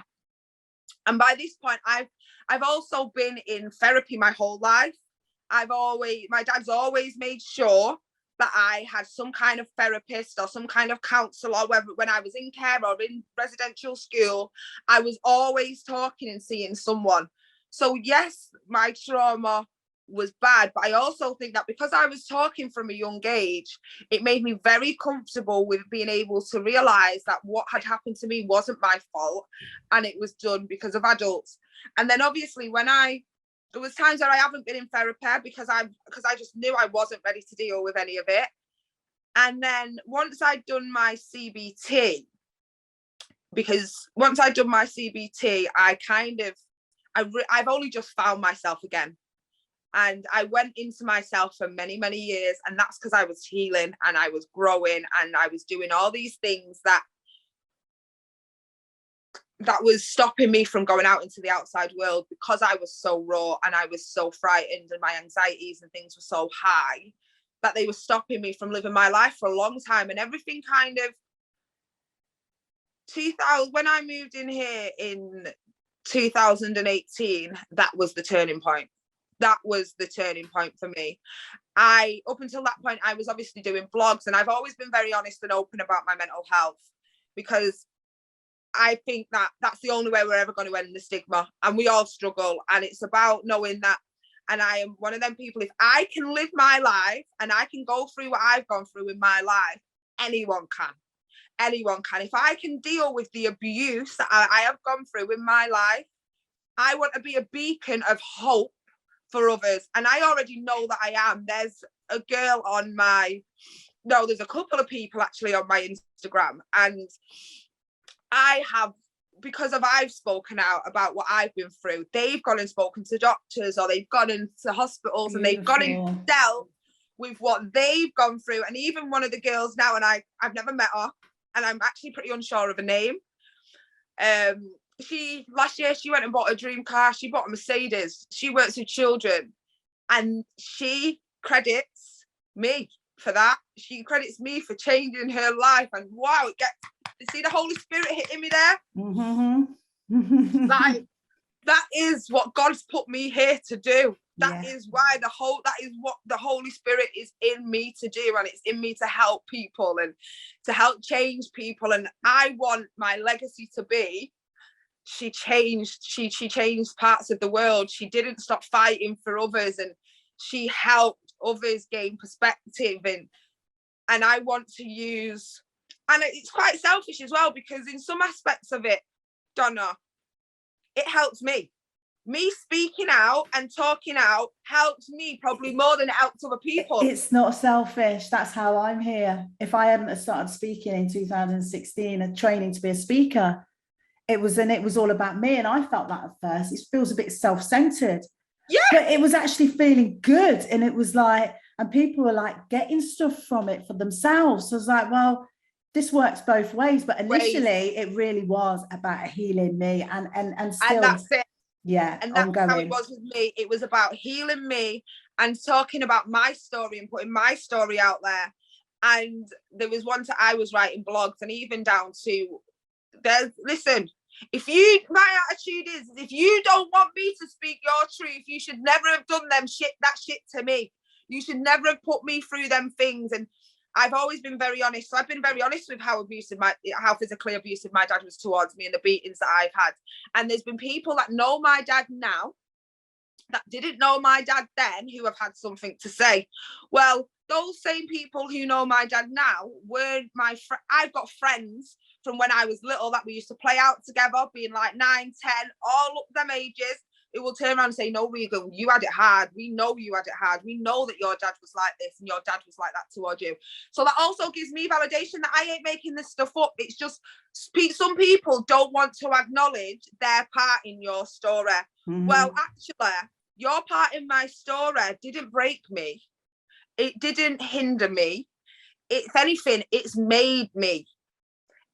B: And by this point, I've also been in therapy my whole life. My dad's always made sure that I had some kind of therapist or some kind of counsellor, whether when I was in care or in residential school, I was always talking and seeing someone. So yes, my trauma was bad, but I also think that because I was talking from a young age, it made me very comfortable with being able to realise that what had happened to me wasn't my fault, and it was done because of adults. And then obviously there was times where I haven't been in therapy because I just knew I wasn't ready to deal with any of it. And then once I'd done my CBT, I've only just found myself again. And I went into myself for many, many years. And that's because I was healing and I was growing and I was doing all these things that was stopping me from going out into the outside world, because I was so raw and I was so frightened and my anxieties and things were so high that they were stopping me from living my life for a long time. And everything kind of 2000, when I moved in here in 2018, that was the turning point. That was the turning point for me. Up until that point, I was obviously doing blogs, and I've always been very honest and open about my mental health, because I think that that's the only way we're ever going to end the stigma, and we all struggle. And it's about knowing that, and I am one of them people, if I can live my life and I can go through what I've gone through in my life, anyone can. If I can deal with the abuse that I have gone through in my life, I want to be a beacon of hope for others. And I already know that I am. There's a couple of people actually on my Instagram, and I've spoken out about what I've been through. They've gone and spoken to doctors, or they've gone into hospitals. Beautiful. And they've gone and dealt with what they've gone through. And even one of the girls now, and I've never met her, and I'm actually pretty unsure of her name. Last year she went and bought a dream car. She bought a Mercedes. She works with children, and she credits me for that. She credits me for changing her life. And wow, you see the Holy Spirit hitting me there? Mm-hmm. Like, that is what God's put me here to do. That is what the Holy Spirit is in me to do, and it's in me to help people and to help change people. And I want my legacy to be, she changed parts of the world. She didn't stop fighting for others, and she helped others gain perspective. And I want to use, and it's quite selfish as well, because in some aspects of it, Donna, it helps me. Me speaking out and talking out helps me probably more than it helps other people.
C: It's not selfish. That's how I'm here. If I hadn't started speaking in 2016 and training to be a speaker, it was all about me. And I felt that at first. It feels a bit self-centered. Yeah. But it was actually feeling good. And it was like, and people were like getting stuff from it for themselves. So I was like, well, this works both ways. But initially it really was about healing me and still. And
B: that's it.
C: Yeah.
B: And that's
C: ongoing.
B: how it was with me. It was about healing me and talking about my story and putting my story out there. And there was one time I was writing blogs, and even down to listen, my attitude is, if you don't want me to speak your truth, you should never have done that shit to me. You should never have put me through them things. And I've always been very honest. So I've been very honest with how physically abusive my dad was towards me and the beatings that I've had. And there's been people that know my dad now that didn't know my dad then who have had something to say. Well, those same people who know my dad now weren't my friend. I've got friends from when I was little that we used to play out together, being like 9, 10, all up them ages. It will turn around and say, no, Regan, you had it hard. We know you had it hard. We know that your dad was like this and your dad was like that towards you. So that also gives me validation that I ain't making this stuff up. It's just some people don't want to acknowledge their part in your story. Well, actually, your part in my story didn't break me. It didn't hinder me. If anything, it's made me.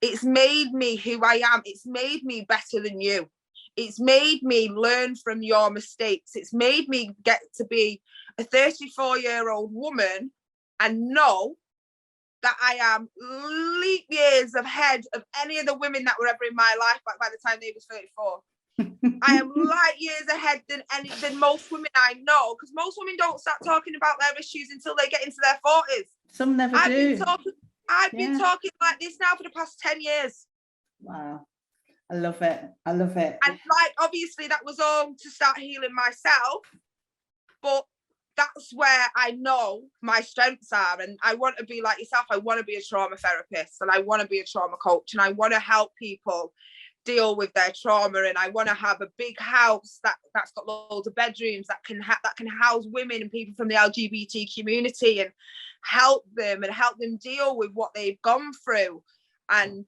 B: It's made me who I am. It's made me better than you. It's made me learn from your mistakes. It's made me get to be a 34-year-old woman and know that I am leap years ahead of any of the women that were ever in my life by the time they was 34. I am light years ahead than most women I know, because most women don't start talking about their issues until they get into their 40s.
C: Some never do.
B: I've been talking like this now for the past 10 years.
C: Wow. I love it. I love it.
B: And like, obviously that was all to start healing myself, but that's where I know my strengths are. And I want to be like yourself. I want to be a trauma therapist and I want to be a trauma coach and I want to help people deal with their trauma. And I want to have a big house that's got loads of bedrooms that can house women and people from the LGBT community and help them deal with what they've gone through and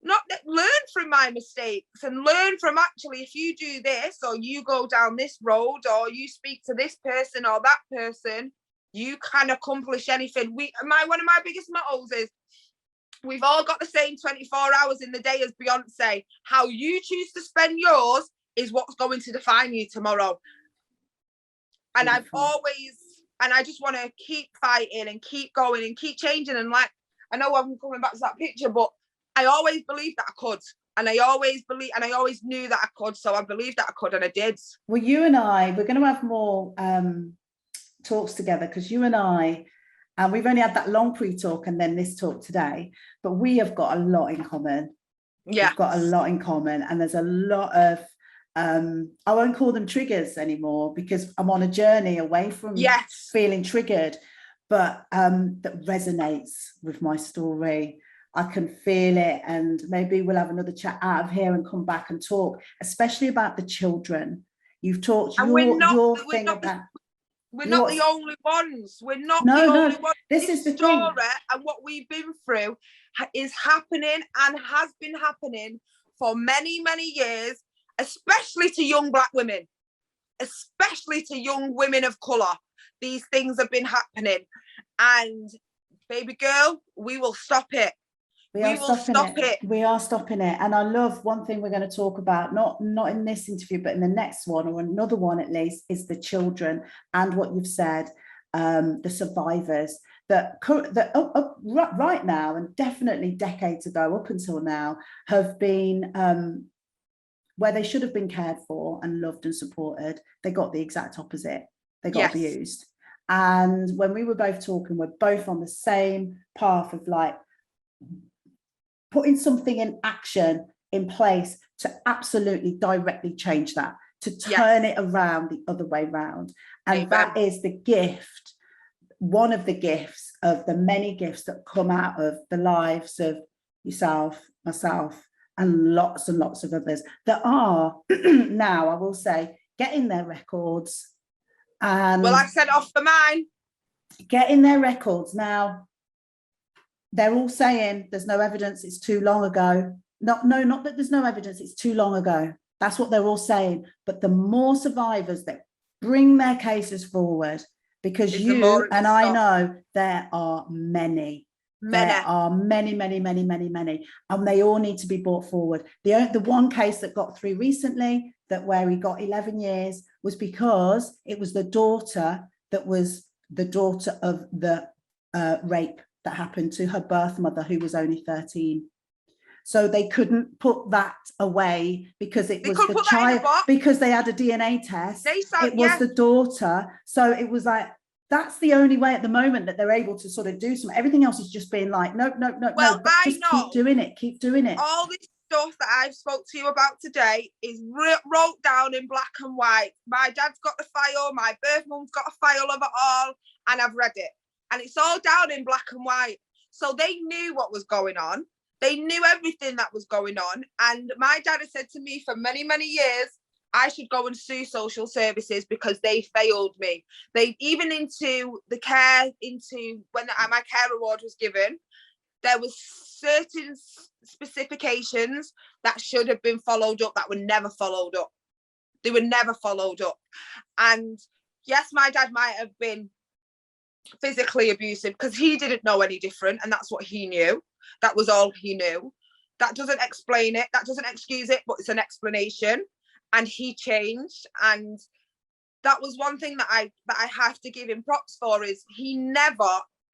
B: not learn from my mistakes and learn from, actually, if you do this or you go down this road or you speak to this person or that person, you can accomplish anything. One of my biggest mottos is, we've all got the same 24 hours in the day as Beyonce. How you choose to spend yours is what's going to define you tomorrow. And I just want to keep fighting and keep going and keep changing. And like, I know I'm coming back to that picture, but I always believed that I could. And I always knew that I could. So I believed that I could, and I did.
C: Well, you and I, we're going to have more talks together, because you and I, and we've only had that long pre-talk and then this talk today, but we have got a lot in common. Yeah. We've got a lot in common, and there's a lot of, I won't call them triggers anymore because I'm on a journey away from feeling triggered, but that resonates with my story. I can feel it, and maybe we'll have another chat out of here and come back and talk, especially about the children. You've talked your thing about.
B: We're not the only ones. We're not the only ones.
C: This is the
B: story
C: thing.
B: And what we've been through is happening and has been happening for many, many years, especially to young Black women, especially to young women of colour. These things have been happening. And baby girl, we will stop it. We will stop it.
C: We are stopping it. And I love one thing we're going to talk about, not in this interview, but in the next one, or another one at least, is the children and what you've said, the survivors that right now, and definitely decades ago, up until now, have been where they should have been cared for and loved and supported. They got the exact opposite. They got abused. And when we were both talking, we're both on the same path of like, putting something in action in place to absolutely directly change that, to turn it around the other way round. And that is the gift, one of the gifts of the many gifts that come out of the lives of yourself, myself, and lots of others that are now, I will say, getting their records. And
B: well, I said off for mine.
C: Getting their records now. They're all saying there's no evidence, it's too long ago. Not that there's no evidence, it's too long ago. That's what they're all saying. But the more survivors that bring their cases forward, because you and I know there are many. There are many, and they all need to be brought forward. The one case that got through recently, where he got 11 years, was because it was the daughter that was the daughter of the rape that happened to her birth mother, who was only 13. So they couldn't put that away because it was the child, because they had a DNA test. It was the daughter. So it was like, that's the only way at the moment that they're able to sort of do something. Everything else is just being like, nope, nope, nope,
B: well,
C: no, but just keep doing it, keep doing it.
B: All this stuff that I've spoke to you about today is wrote down in black and white. My dad's got the file, my birth mum's got a file of it all, and I've read it. And it's all down in black and white. So they knew what was going on. They knew everything that was going on. And my dad has said to me for many, many years, I should go and sue social services because they failed me. They even into the care, into when my care award was given, there was certain specifications that should have been followed up that were never followed up. They were never followed up. And yes, my dad might have been physically abusive because he didn't know any different, and that's what he knew. That was all he knew. That doesn't explain it, that doesn't excuse it, but it's an explanation. And he changed, and that was one thing that I have to give him props for, is he never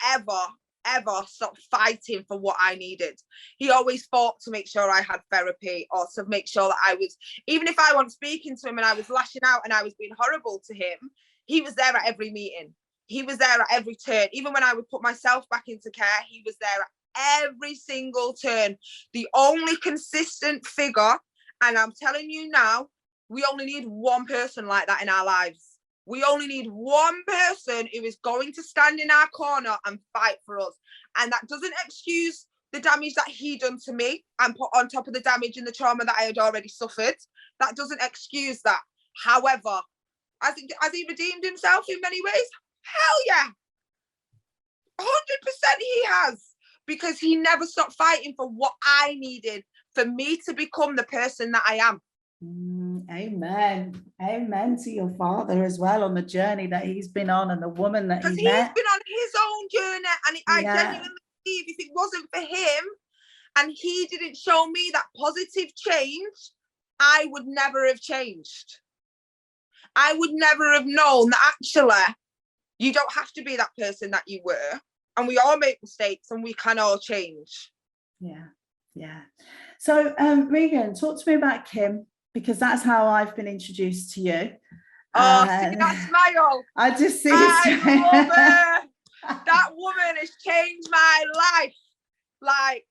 B: ever stopped fighting for what I needed. He always fought to make sure I had therapy, or to make sure that I was, even if I wasn't speaking to him and I was lashing out and I was being horrible to him, he was there at every meeting. He was there at every turn. Even when I would put myself back into care, he was there at every single turn. The only consistent figure, and I'm telling you now, we only need one person like that in our lives. We only need one person who is going to stand in our corner and fight for us. And that doesn't excuse the damage that he done to me and put on top of the damage and the trauma that I had already suffered. That doesn't excuse that. However, has he redeemed himself in many ways? Hell yeah. 100% he has. Because he never stopped fighting for what I needed, for me to become the person that I am.
C: Amen. Amen to your father as well, on the journey that he's been on, and the woman that he met.
B: Because he's been on his own journey, and I genuinely believe if it wasn't for him and he didn't show me that positive change, I would never have changed. I would never have known that actually you don't have to be that person that you were, and we all make mistakes and we can all change.
C: Yeah. So Regan, talk to me about Kim, because that's how I've been introduced to you.
B: Oh, see that smile.
C: I just see
B: I love her. That woman has changed my life. Like,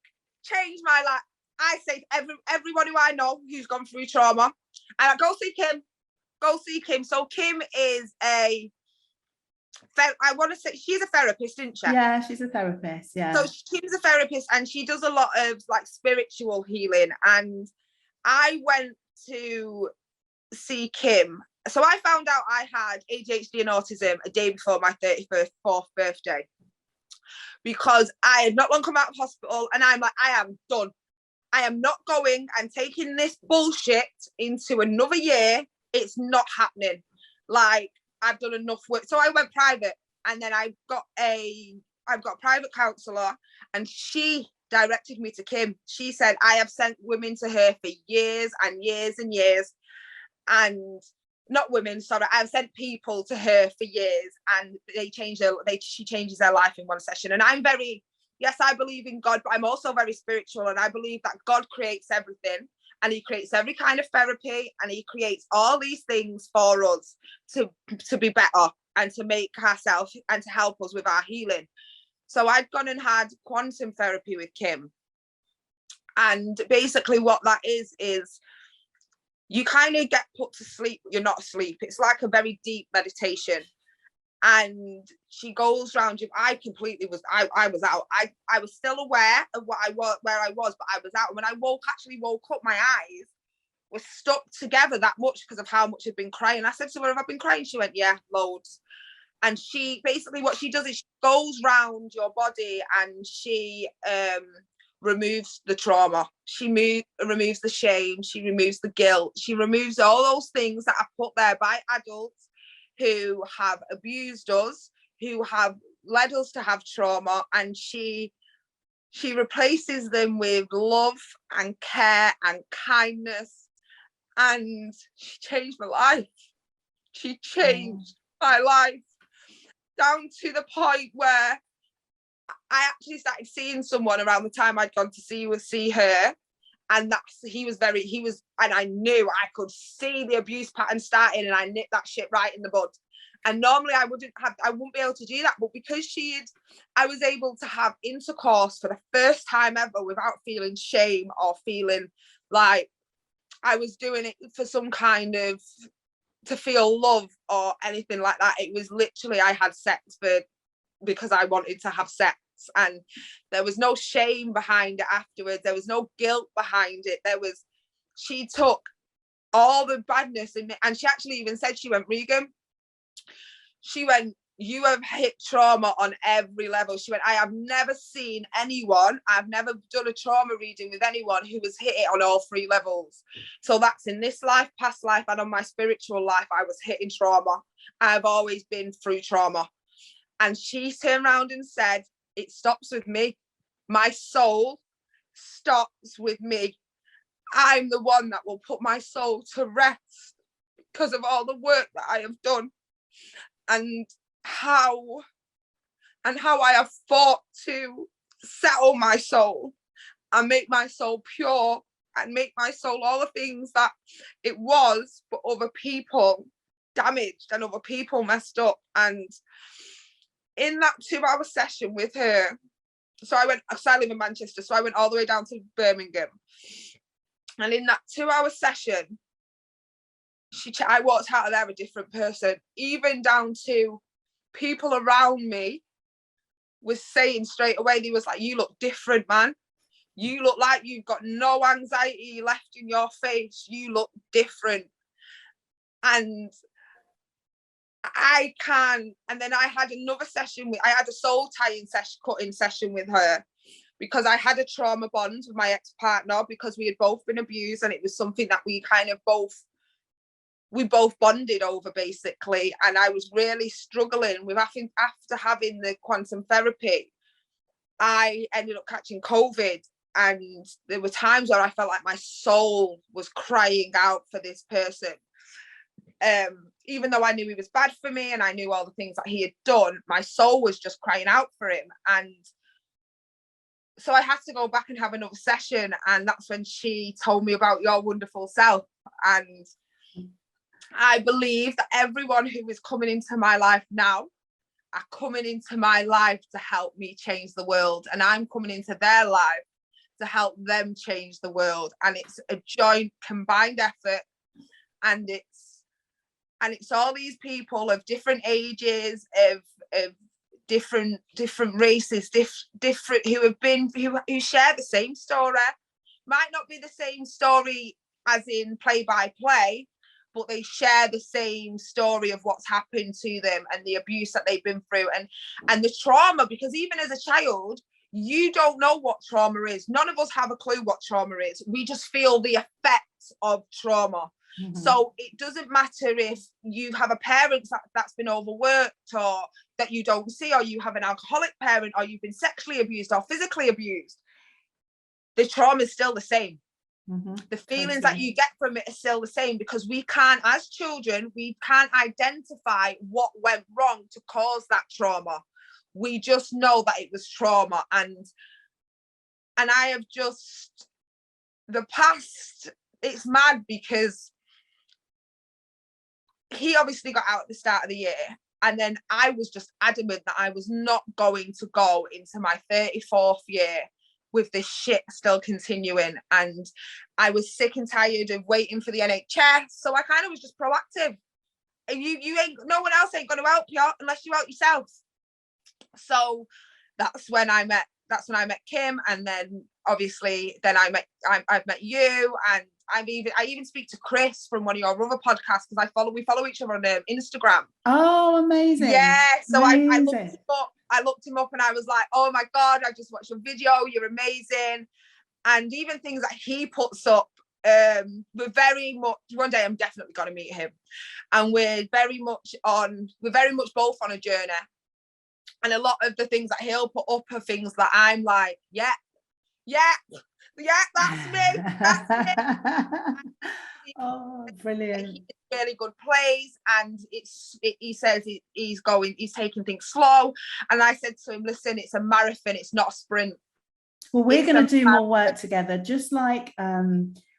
B: changed my life. I say to everyone who I know who's gone through trauma, and I go see Kim. Go see Kim. So Kim is I want to say she's a therapist, isn't she?
C: Yeah, she's a therapist. Yeah.
B: So Kim's a therapist, and she does a lot of like spiritual healing. And I went to see Kim. So I found out I had ADHD and autism a day before my 34th birthday, because I had not long come out of hospital, and I'm like, I am done. I am not going and taking this bullshit into another year. It's not happening. Like, I've done enough work. So I went private, and then I've got a private counsellor, and she directed me to Kim. She said, I have sent women to her for years and years and years, and not women, sorry, I've sent people to her for years, and she changes their life in one session. And I'm very, yes, I believe in God, but I'm also very spiritual, and I believe that God creates everything, and he creates every kind of therapy, and he creates all these things for us to be better and to make ourselves and to help us with our healing. So I'd gone and had quantum therapy with Kim. And basically what that is you kind of get put to sleep, but you're not asleep. It's like a very deep meditation. And she goes around you. I completely was, I was out. I was still aware of where I was, but I was out. And when I woke up, my eyes were stuck together that much because of how much I'd been crying. I said to her, have I been crying? She went, yeah, loads. And she basically, what she does is she goes round your body, and she removes the trauma. She removes the shame. She removes the guilt. She removes all those things that are put there by adults who have abused us, who have led us to have trauma, and she replaces them with love and care and kindness. And she changed my life. She changed my life, down to the point where I actually started seeing someone around the time I'd gone to see her. And and I knew I could see the abuse pattern starting, and I nipped that shit right in the bud. And normally I wouldn't be able to do that. But because I was able to have intercourse for the first time ever without feeling shame or feeling like I was doing it for some kind of, to feel love or anything like that. It was literally, I had sex because I wanted to have sex. And there was no shame behind it afterwards. There was no guilt behind it. She took all the badness in me. And she actually even said, she went, Regan, you have hit trauma on every level. She went, I have never seen anyone, I've never done a trauma reading with anyone who has hit it on all 3 levels. So that's in this life, past life, and on my spiritual life, I was hitting trauma. I've always been through trauma. And she turned around and said, it stops with me. My soul stops with me. I'm the one that will put my soul to rest because of all the work that I have done. And how I have fought to settle my soul and make my soul pure and make my soul all the things that it was, but other people damaged and other people messed up. And in that 2-hour session with her, so I live in Manchester, so I went all the way down to Birmingham. And in that 2-hour session, I walked out of there a different person, even down to people around me was saying straight away, they was like, you look different, man. You look like you've got no anxiety left in your face. You look different. And and then I had another session I had a soul tying cutting session with her, because I had a trauma bond with my ex-partner, because we had both been abused, and it was something that we both bonded over, basically. And I was really struggling with, after having the quantum therapy, I ended up catching COVID, and there were times where I felt like my soul was crying out for this person. Even though I knew he was bad for me and I knew all the things that he had done, my soul was just crying out for him. And so I had to go back and have another session, and that's when she told me about your wonderful self. And I believe that everyone who is coming into my life now are coming into my life to help me change the world, and I'm coming into their life to help them change the world. And it's a joint, combined effort, and it's all these people of different ages, of different races, different who share the same story. Might not be the same story as in play by play, but they share the same story of what's happened to them and the abuse that they've been through, and the trauma. Because even as a child, you don't know what trauma is. None of us have a clue what trauma is. We just feel the effects of trauma. Mm-hmm. So it doesn't matter if you have a parent that's been overworked, or that you don't see, or you have an alcoholic parent, or you've been sexually abused or physically abused. The trauma is still the same. Mm-hmm. The feelings that you get from it are still the same, because we can't, as children, we can't identify what went wrong to cause that trauma. We just know that it was trauma. And I have just, the past, it's mad, because he obviously got out at the start of the year, and then I was just adamant that I was not going to go into my 34th year with this shit still continuing. And I was sick and tired of waiting for the NHS, so I kind of was just proactive. And you ain't, no one else ain't going to help you unless you help yourself. So that's when I met Kim, and then obviously then I've met you, and I even speak to Chris from one of your other podcasts, because we follow each other on Instagram.
C: Oh, amazing.
B: Yeah, so
C: amazing.
B: I looked him up and I was like, oh my God, I just watched your video, you're amazing. And even things that he puts up, we're very much, one day I'm definitely going to meet him, and we're very much both on a journey. And a lot of the things that he'll put up are things that I'm like, yeah, that's me.
C: Oh, brilliant.
B: He's in a really good place, and he says he's taking things slow. And I said to him, listen, it's a marathon, it's not a sprint.
C: Well, we're going to do more work together, just like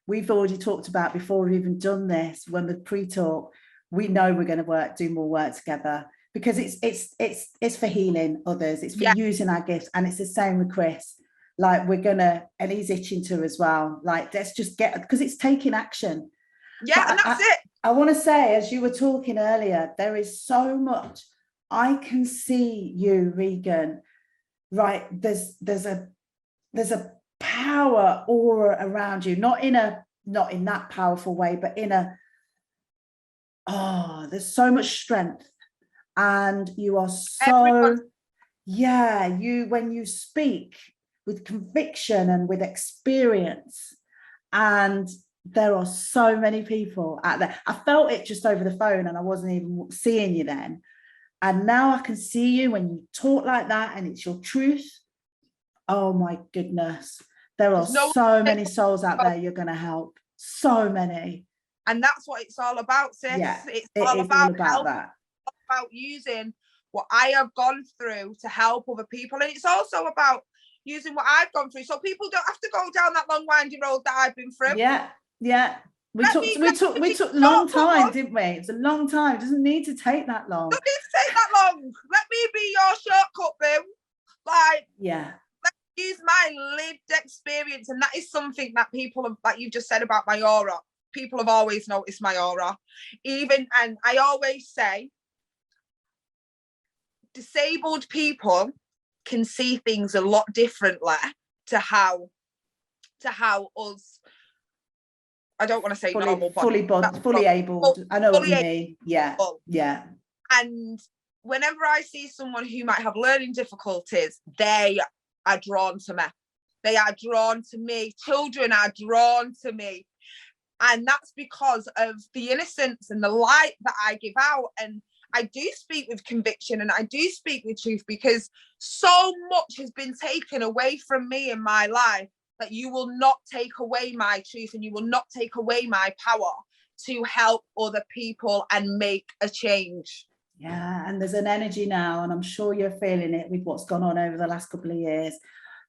C: we've already talked about before we've even done this, when the pre-talk, we know we're going to do more work together, because it's for healing others, it's for using our gifts. And it's the same with Chris. Like, we're gonna, and he's itching to as well. Like, let's just get, because it's taking action.
B: Yeah, and that's it.
C: I want to say, as you were talking earlier, there is so much I can see you, Regan. Right, there's a power aura around you, not in that powerful way, but in a, there's so much strength, and you are so, when you speak with conviction and with experience, and there are so many people out there. I felt it just over the phone, and I wasn't even seeing you then, and now I can see you when you talk like that, and it's your truth. Oh my goodness, there are so many souls out there you're going to help, so many.
B: And that's what it's all about, sis.
C: Yeah,
B: it's all about that. About using what I have gone through to help other people, and it's also about using what I've gone through, so people don't have to go down that long winding road that I've been through.
C: We took a long time, didn't we? It's a long time. It doesn't need to take that long.
B: It doesn't need to take that long. Let me be your shortcut, boo. Like, let's use my lived experience. And that is something that people have, like you just said about my aura, people have always noticed my aura. And I always say, disabled people can see things a lot differently to how us, I don't want to say normal,
C: fully able. I know what you mean. Yeah.
B: And whenever I see someone who might have learning difficulties, they are drawn to me. They are drawn to me. Children are drawn to me. And that's because of the innocence and the light that I give out. And I do speak with conviction, and I do speak with truth, because so much has been taken away from me in my life that you will not take away my truth, and you will not take away my power to help other people and make a change.
C: Yeah, and there's an energy now, and I'm sure you're feeling it with what's gone on over the last couple of years.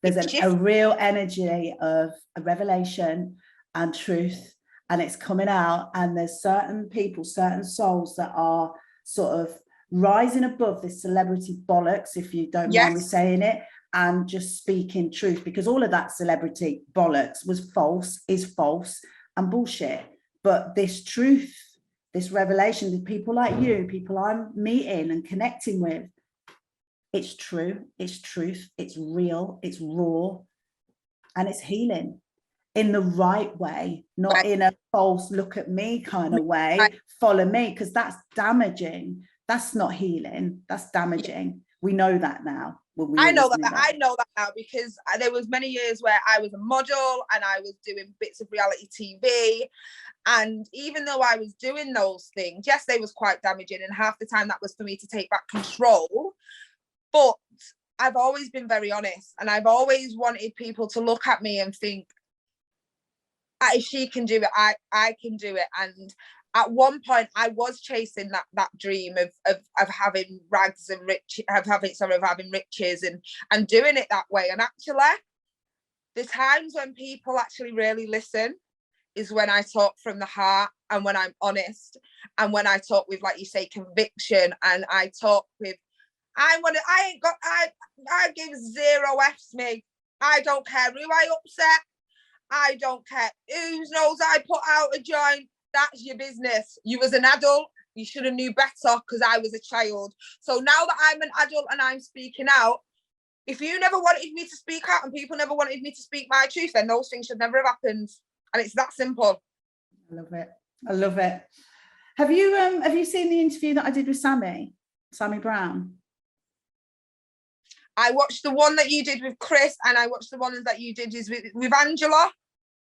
C: There's a real energy of a revelation and truth, and it's coming out, and there's certain people, certain souls that are sort of rising above this celebrity bollocks, if you don't mind me saying it, and just speaking truth, because all of that celebrity bollocks was false, is false and bullshit. But this truth, this revelation, the people like you, people I'm meeting and connecting with, it's true, it's truth, it's real, it's raw, and it's healing in the right way, not in a false look at me kind of way, follow me, because that's damaging. That's not healing, that's damaging. We know that now.
B: I know that now, because there was many years where I was a model and I was doing bits of reality TV, and even though I was doing those things, yes, they was quite damaging, and half the time that was for me to take back control. But I've always been very honest, and I've always wanted people to look at me and think, if she can do it, I can do it. And at one point I was chasing that dream of having rags and having riches and doing it that way. And actually the times when people actually really listen is when I talk from the heart, and when I'm honest, and when I talk with, like you say, conviction, and I talk with, I give 0 F's me. I don't care who I upset. I don't care whose nose I put out a joint. That's your business. You as an adult, you should have knew better, because I was a child. So now that I'm an adult and I'm speaking out, if you never wanted me to speak out and people never wanted me to speak my truth, then those things should never have happened. And it's that simple.
C: I love it. I love it. Have you seen the interview that I did with Sammy Brown?
B: I watched the one that you did with Chris, and I watched the one that you did with Angela.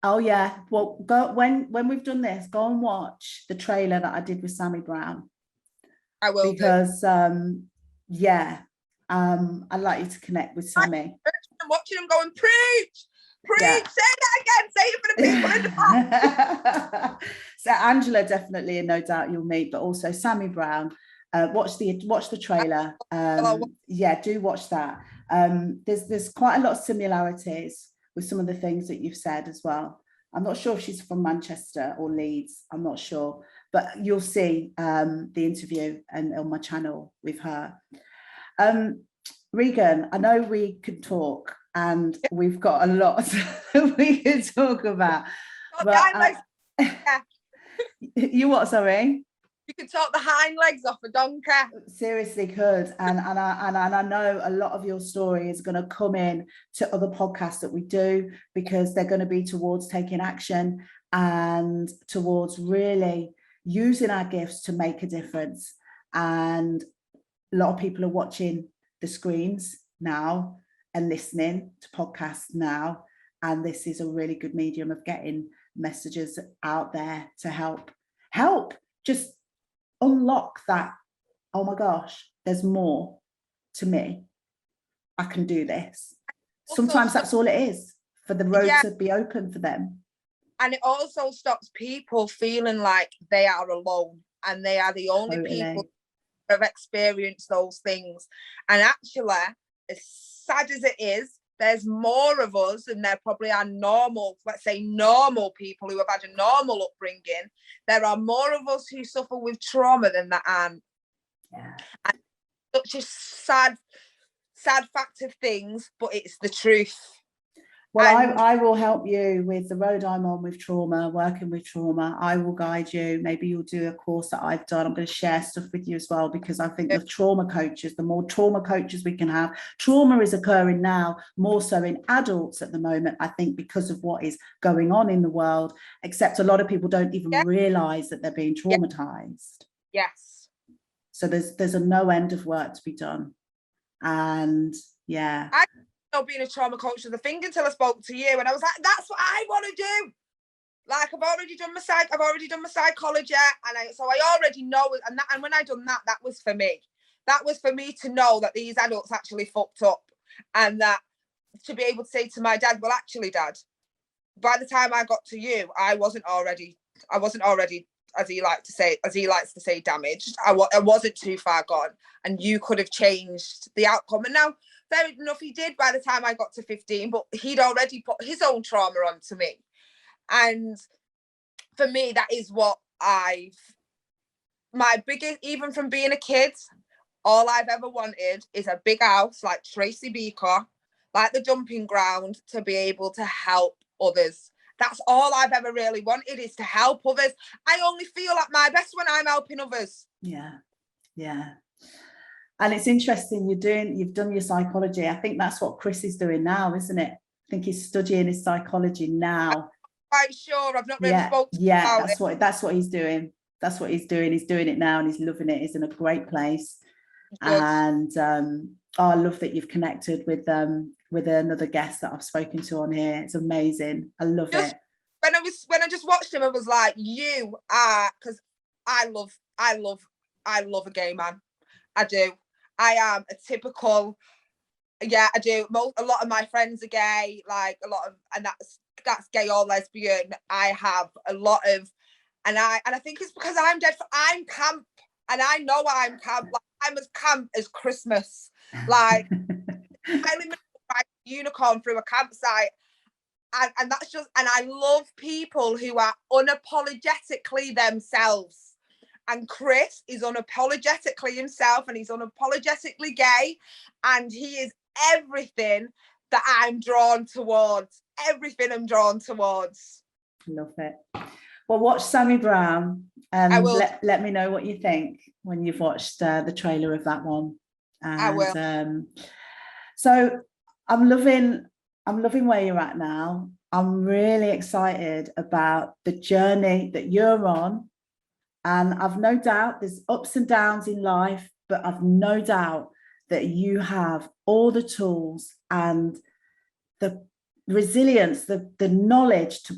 C: Oh yeah. Well, go when we've done this, go and watch the trailer that I did with Sammy Brown.
B: I will,
C: because I'd like you to connect with Sammy.
B: I'm watching him going, preach. Say that again. Say it for the people in the back.
C: So Angela, definitely, and no doubt you'll meet, but also Sammy Brown. Watch the trailer. Do watch that. There's quite a lot of similarities with some of the things that you've said as well. I'm not sure if she's from Manchester or Leeds. I'm not sure, but you'll see the interview and on my channel with her. Regan, I know we could talk and we've got a lot we could talk about. But you what, sorry?
B: You could talk the hind legs off a donkey.
C: Seriously could. And I know a lot of your story is going to come in to other podcasts that we do, because they're going to be towards taking action and towards really using our gifts to make a difference. And a lot of people are watching the screens now and listening to podcasts now. And this is a really good medium of getting messages out there to help just unlock that, oh my gosh, there's more to me, I can do this. Sometimes that's all it is, for the road to be open for them.
B: And it also stops people feeling like they are alone and they are the only people who have experienced those things. And actually, as sad as it is, there's more of us, and there probably are normal, let's say normal people who have had a normal upbringing. There are more of us who suffer with trauma than there aren't.
C: Yeah.
B: And such a sad fact of things, but it's the truth.
C: Well, I will help you with the road I'm on with trauma, working with trauma. I will guide you. Maybe you'll do a course that I've done. I'm going to share stuff with you as well, because I think the trauma coaches, the more trauma coaches we can have, trauma is occurring now more so in adults at the moment, I think, because of what is going on in the world, except a lot of people don't even realize that they're being traumatized.
B: Yes.
C: So there's a no end of work to be done. And yeah.
B: Being a trauma coach was a thing until I spoke to you, and I was like, that's what I want to do. Like, I've already done my psychology, and so I already know, and when I done that, that was for me. That was for me to know that these adults actually fucked up, and that to be able to say to my dad, well, actually, Dad, by the time I got to you, I wasn't already, as he likes to say, damaged. I wasn't too far gone, and you could have changed the outcome. And now, fair enough, he did by the time I got to 15, but he'd already put his own trauma onto me. And for me, that is what my biggest, even from being a kid, all I've ever wanted is a big house like Tracy Beaker, like the dumping ground, to be able to help others. That's all I've ever really wanted, is to help others. I only feel at my best when I'm helping others.
C: Yeah. And it's interesting, you've done your psychology. I think that's what Chris is doing now, isn't it? I think he's studying his psychology now.
B: I'm quite sure. I've not really spoken
C: about it. That's what he's doing. That's what he's doing. He's doing it now and he's loving it. He's in a great place. Good. And I love that you've connected with another guest that I've spoken to on here. It's amazing. I love it.
B: When I just watched him, I was like, you are, because I love a gay man. I do. I am a typical, I do. A lot of my friends are gay, like a lot of, and that's gay or lesbian. I have a lot of, and I think it's because I'm camp, and I know I'm camp. Like, I'm as camp as Christmas. Like, I live a unicorn through a campsite, and that's just, and I love people who are unapologetically themselves. And Chris is unapologetically himself, and he's unapologetically gay, and he is everything that I'm drawn towards. Everything I'm drawn towards.
C: Love it. Well, watch Sammy Brown, and let me know what you think when you've watched the trailer of that one. And,
B: I will.
C: So I'm loving where you're at now. I'm really excited about the journey that you're on. And I've no doubt there's ups and downs in life, but I've no doubt that you have all the tools and the resilience, the knowledge to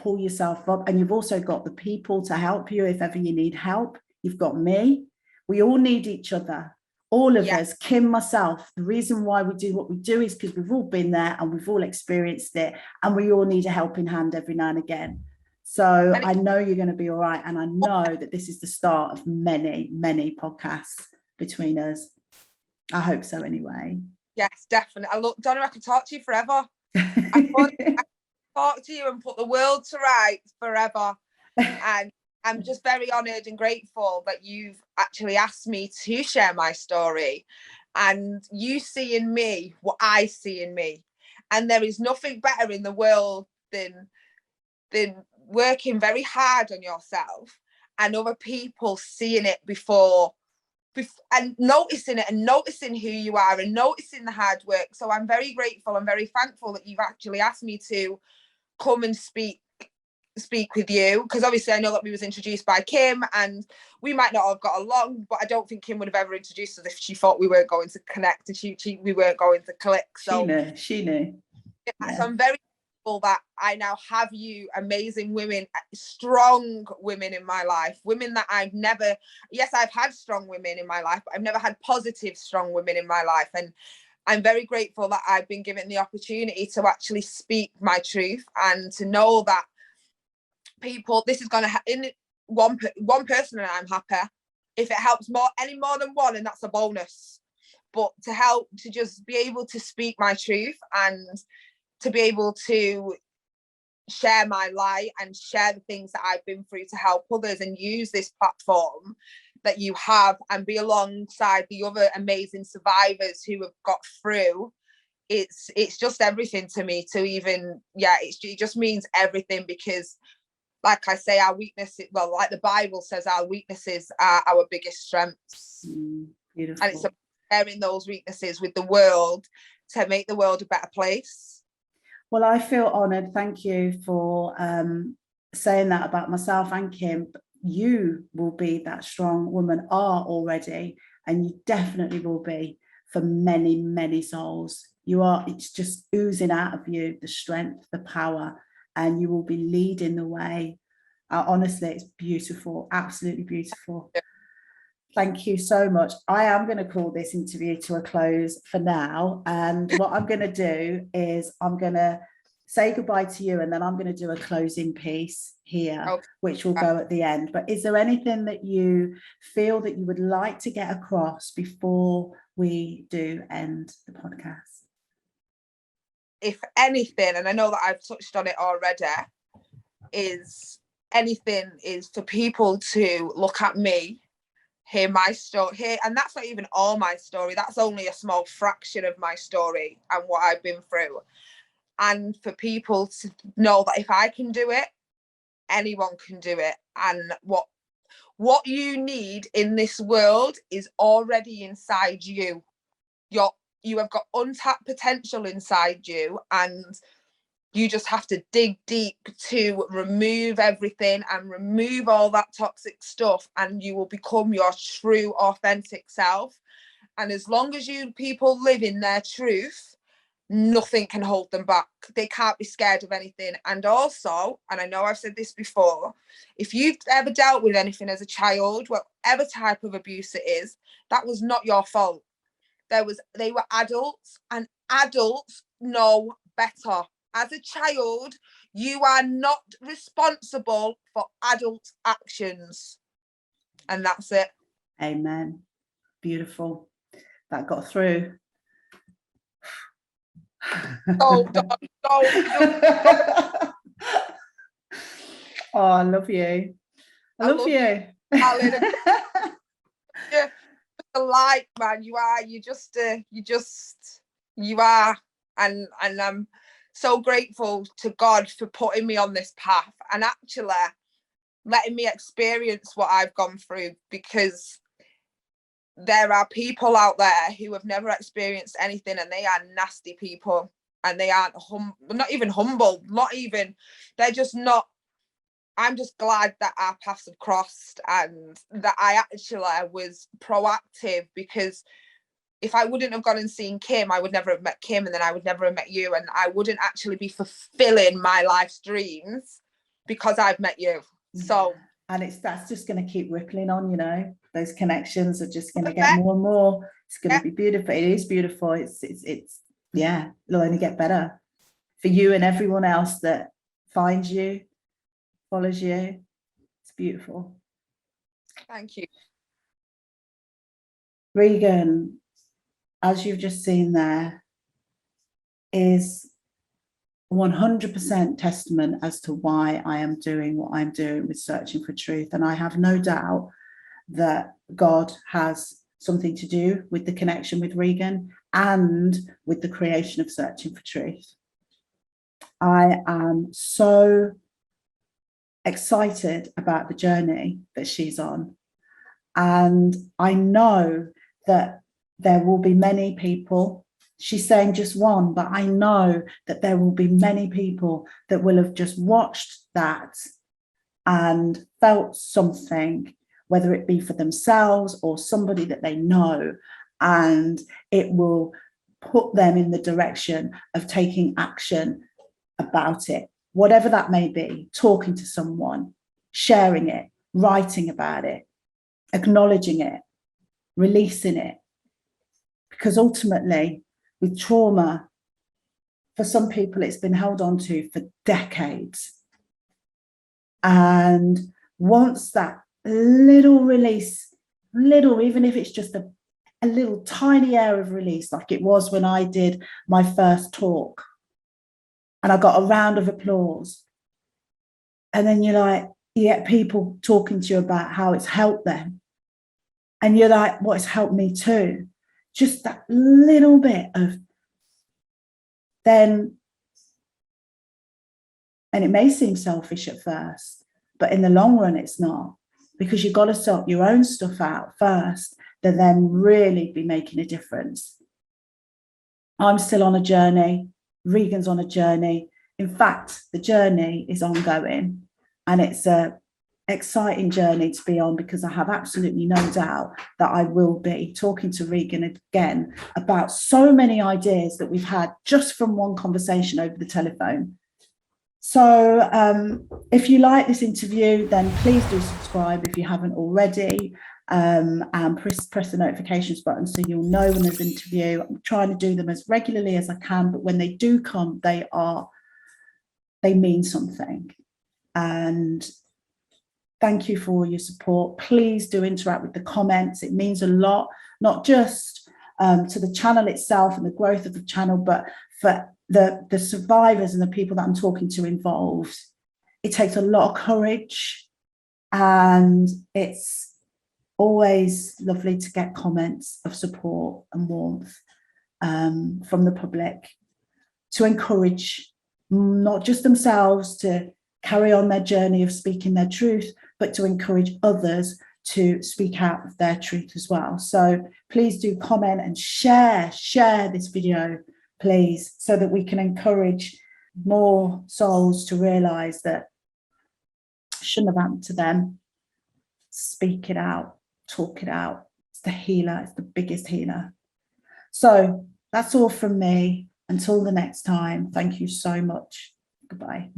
C: pull yourself up. And you've also got the people to help you if ever you need help. You've got me. We all need each other. All of us, Kim, myself. The reason why we do what we do is because we've all been there and we've all experienced it. And we all need a helping hand every now and again. So I know you're going to be all right. And I know that this is the start of many, many podcasts between us. I hope so anyway.
B: Yes, definitely. Donna, I could talk to you forever. I talk to you and put the world to rights forever. And I'm just very honoured and grateful that you've actually asked me to share my story, and you see in me what I see in me. And there is nothing better in the world than working very hard on yourself and other people seeing it before and noticing it and noticing who you are and noticing the hard work. So I'm very grateful and very thankful that you've actually asked me to come and speak with you, because obviously I know that we was introduced by Kim and we might not have got along, but I don't think Kim would have ever introduced us if she thought we weren't going to connect and we weren't going to click. So
C: she knew.
B: Yeah. So I'm very grateful that I now have you amazing women, strong women in my life, women that I've had strong women in my life, but I've never had positive strong women in my life. And I'm very grateful that I've been given the opportunity to actually speak my truth and to know that people, this is going to in one person and I'm happy. If it helps any more than one, and that's a bonus. But to help to just be able to speak my truth and to be able to share my light and share the things that I've been through to help others and use this platform that you have and be alongside the other amazing survivors who have got through. It's just everything to me to even, it just means everything, because like I say, our weaknesses, well, like the Bible says, our weaknesses are our biggest strengths.
C: Beautiful.
B: And it's about sharing those weaknesses with the world to make the world a better place.
C: Well, I feel honoured. Thank you for saying that about myself and Kim. You will be that strong woman, are already, and you definitely will be for many, many souls. You are, it's just oozing out of you, the strength, the power, and you will be leading the way. Honestly, it's beautiful, absolutely beautiful. Thank you so much. I am going to call this interview to a close for now. And what I'm going to do is I'm going to say goodbye to you, and then I'm going to do a closing piece here, which will go at the end. But is there anything that you feel that you would like to get across before we do end the podcast?
B: If anything, and I know that I've touched on it already, is for people to look at me, hear my story, and that's not even all my story, that's only a small fraction of my story and what I've been through. And for people to know that if I can do it, anyone can do it. And what you need in this world is already inside you. You have got untapped potential inside you, and you just have to dig deep to remove everything and remove all that toxic stuff, and you will become your true, authentic self. And as long as people live in their truth, nothing can hold them back. They can't be scared of anything. And also, and I know I've said this before, if you've ever dealt with anything as a child, whatever type of abuse it is, that was not your fault. They were adults, and adults know better. As a child, you are not responsible for adult actions. And that's it.
C: Amen. Beautiful. That got through.
B: Oh,
C: I love you. I love you.
B: Yeah, the light, man. You are. And I'm so grateful to God for putting me on this path and actually letting me experience what I've gone through, because there are people out there who have never experienced anything, and they are nasty people, and they aren't not even humble, they're just not. I'm just glad that our paths have crossed and that I actually was proactive, because if I wouldn't have gone and seen Kim, I would never have met Kim, and then I would never have met you, and I wouldn't actually be fulfilling my life's dreams because I've met you. So,
C: and that's just going to keep rippling on, you know, those connections are just going to get more and more. It's going to be beautiful. It is beautiful. It's yeah, it'll only get better for you and everyone else that finds you, follows you. It's beautiful.
B: Thank you.
C: Regan, as you've just seen there, is 100% testament as to why I am doing what I'm doing with Searching for Truth. And I have no doubt that God has something to do with the connection with Regan and with the creation of Searching for Truth. I am so excited about the journey that she's on. And I know that there will be many people. She's saying just one, but I know that there will be many people that will have just watched that and felt something, whether it be for themselves or somebody that they know, and it will put them in the direction of taking action about it, whatever that may be, talking to someone, sharing it, writing about it, acknowledging it, releasing it. Because ultimately, with trauma, for some people, it's been held on to for decades. And once that little release, even if it's just a little tiny air of release, like it was when I did my first talk, and I got a round of applause. And then you get people talking to you about how it's helped them. And you're like, well, it's helped me too. Just that little bit of then, and it may seem selfish at first, but in the long run, it's not, because you've got to sort your own stuff out first to then really be making a difference. I'm still on a journey. Regan's on a journey. In fact, the journey is ongoing, and it's a exciting journey to be on, because I have absolutely no doubt that I will be talking to Regan again about so many ideas that we've had just from one conversation over the telephone. So if you like this interview, then please do subscribe if you haven't already, and press the notifications button so you'll know when there's an interview. I'm trying to do them as regularly as I can, but when they do come, they mean something. And thank you for all your support. Please do interact with the comments. It means a lot, not just to the channel itself and the growth of the channel, but for the survivors and the people that I'm talking to involved. It takes a lot of courage, and it's always lovely to get comments of support and warmth from the public to encourage not just themselves to carry on their journey of speaking their truth, but to encourage others to speak out of their truth as well. So please do comment and share this video, please, so that we can encourage more souls to realize that it shouldn't have happened to them. Speak it out, talk it out. It's the healer, it's the biggest healer. So that's all from me. Until the next time, thank you so much. Goodbye.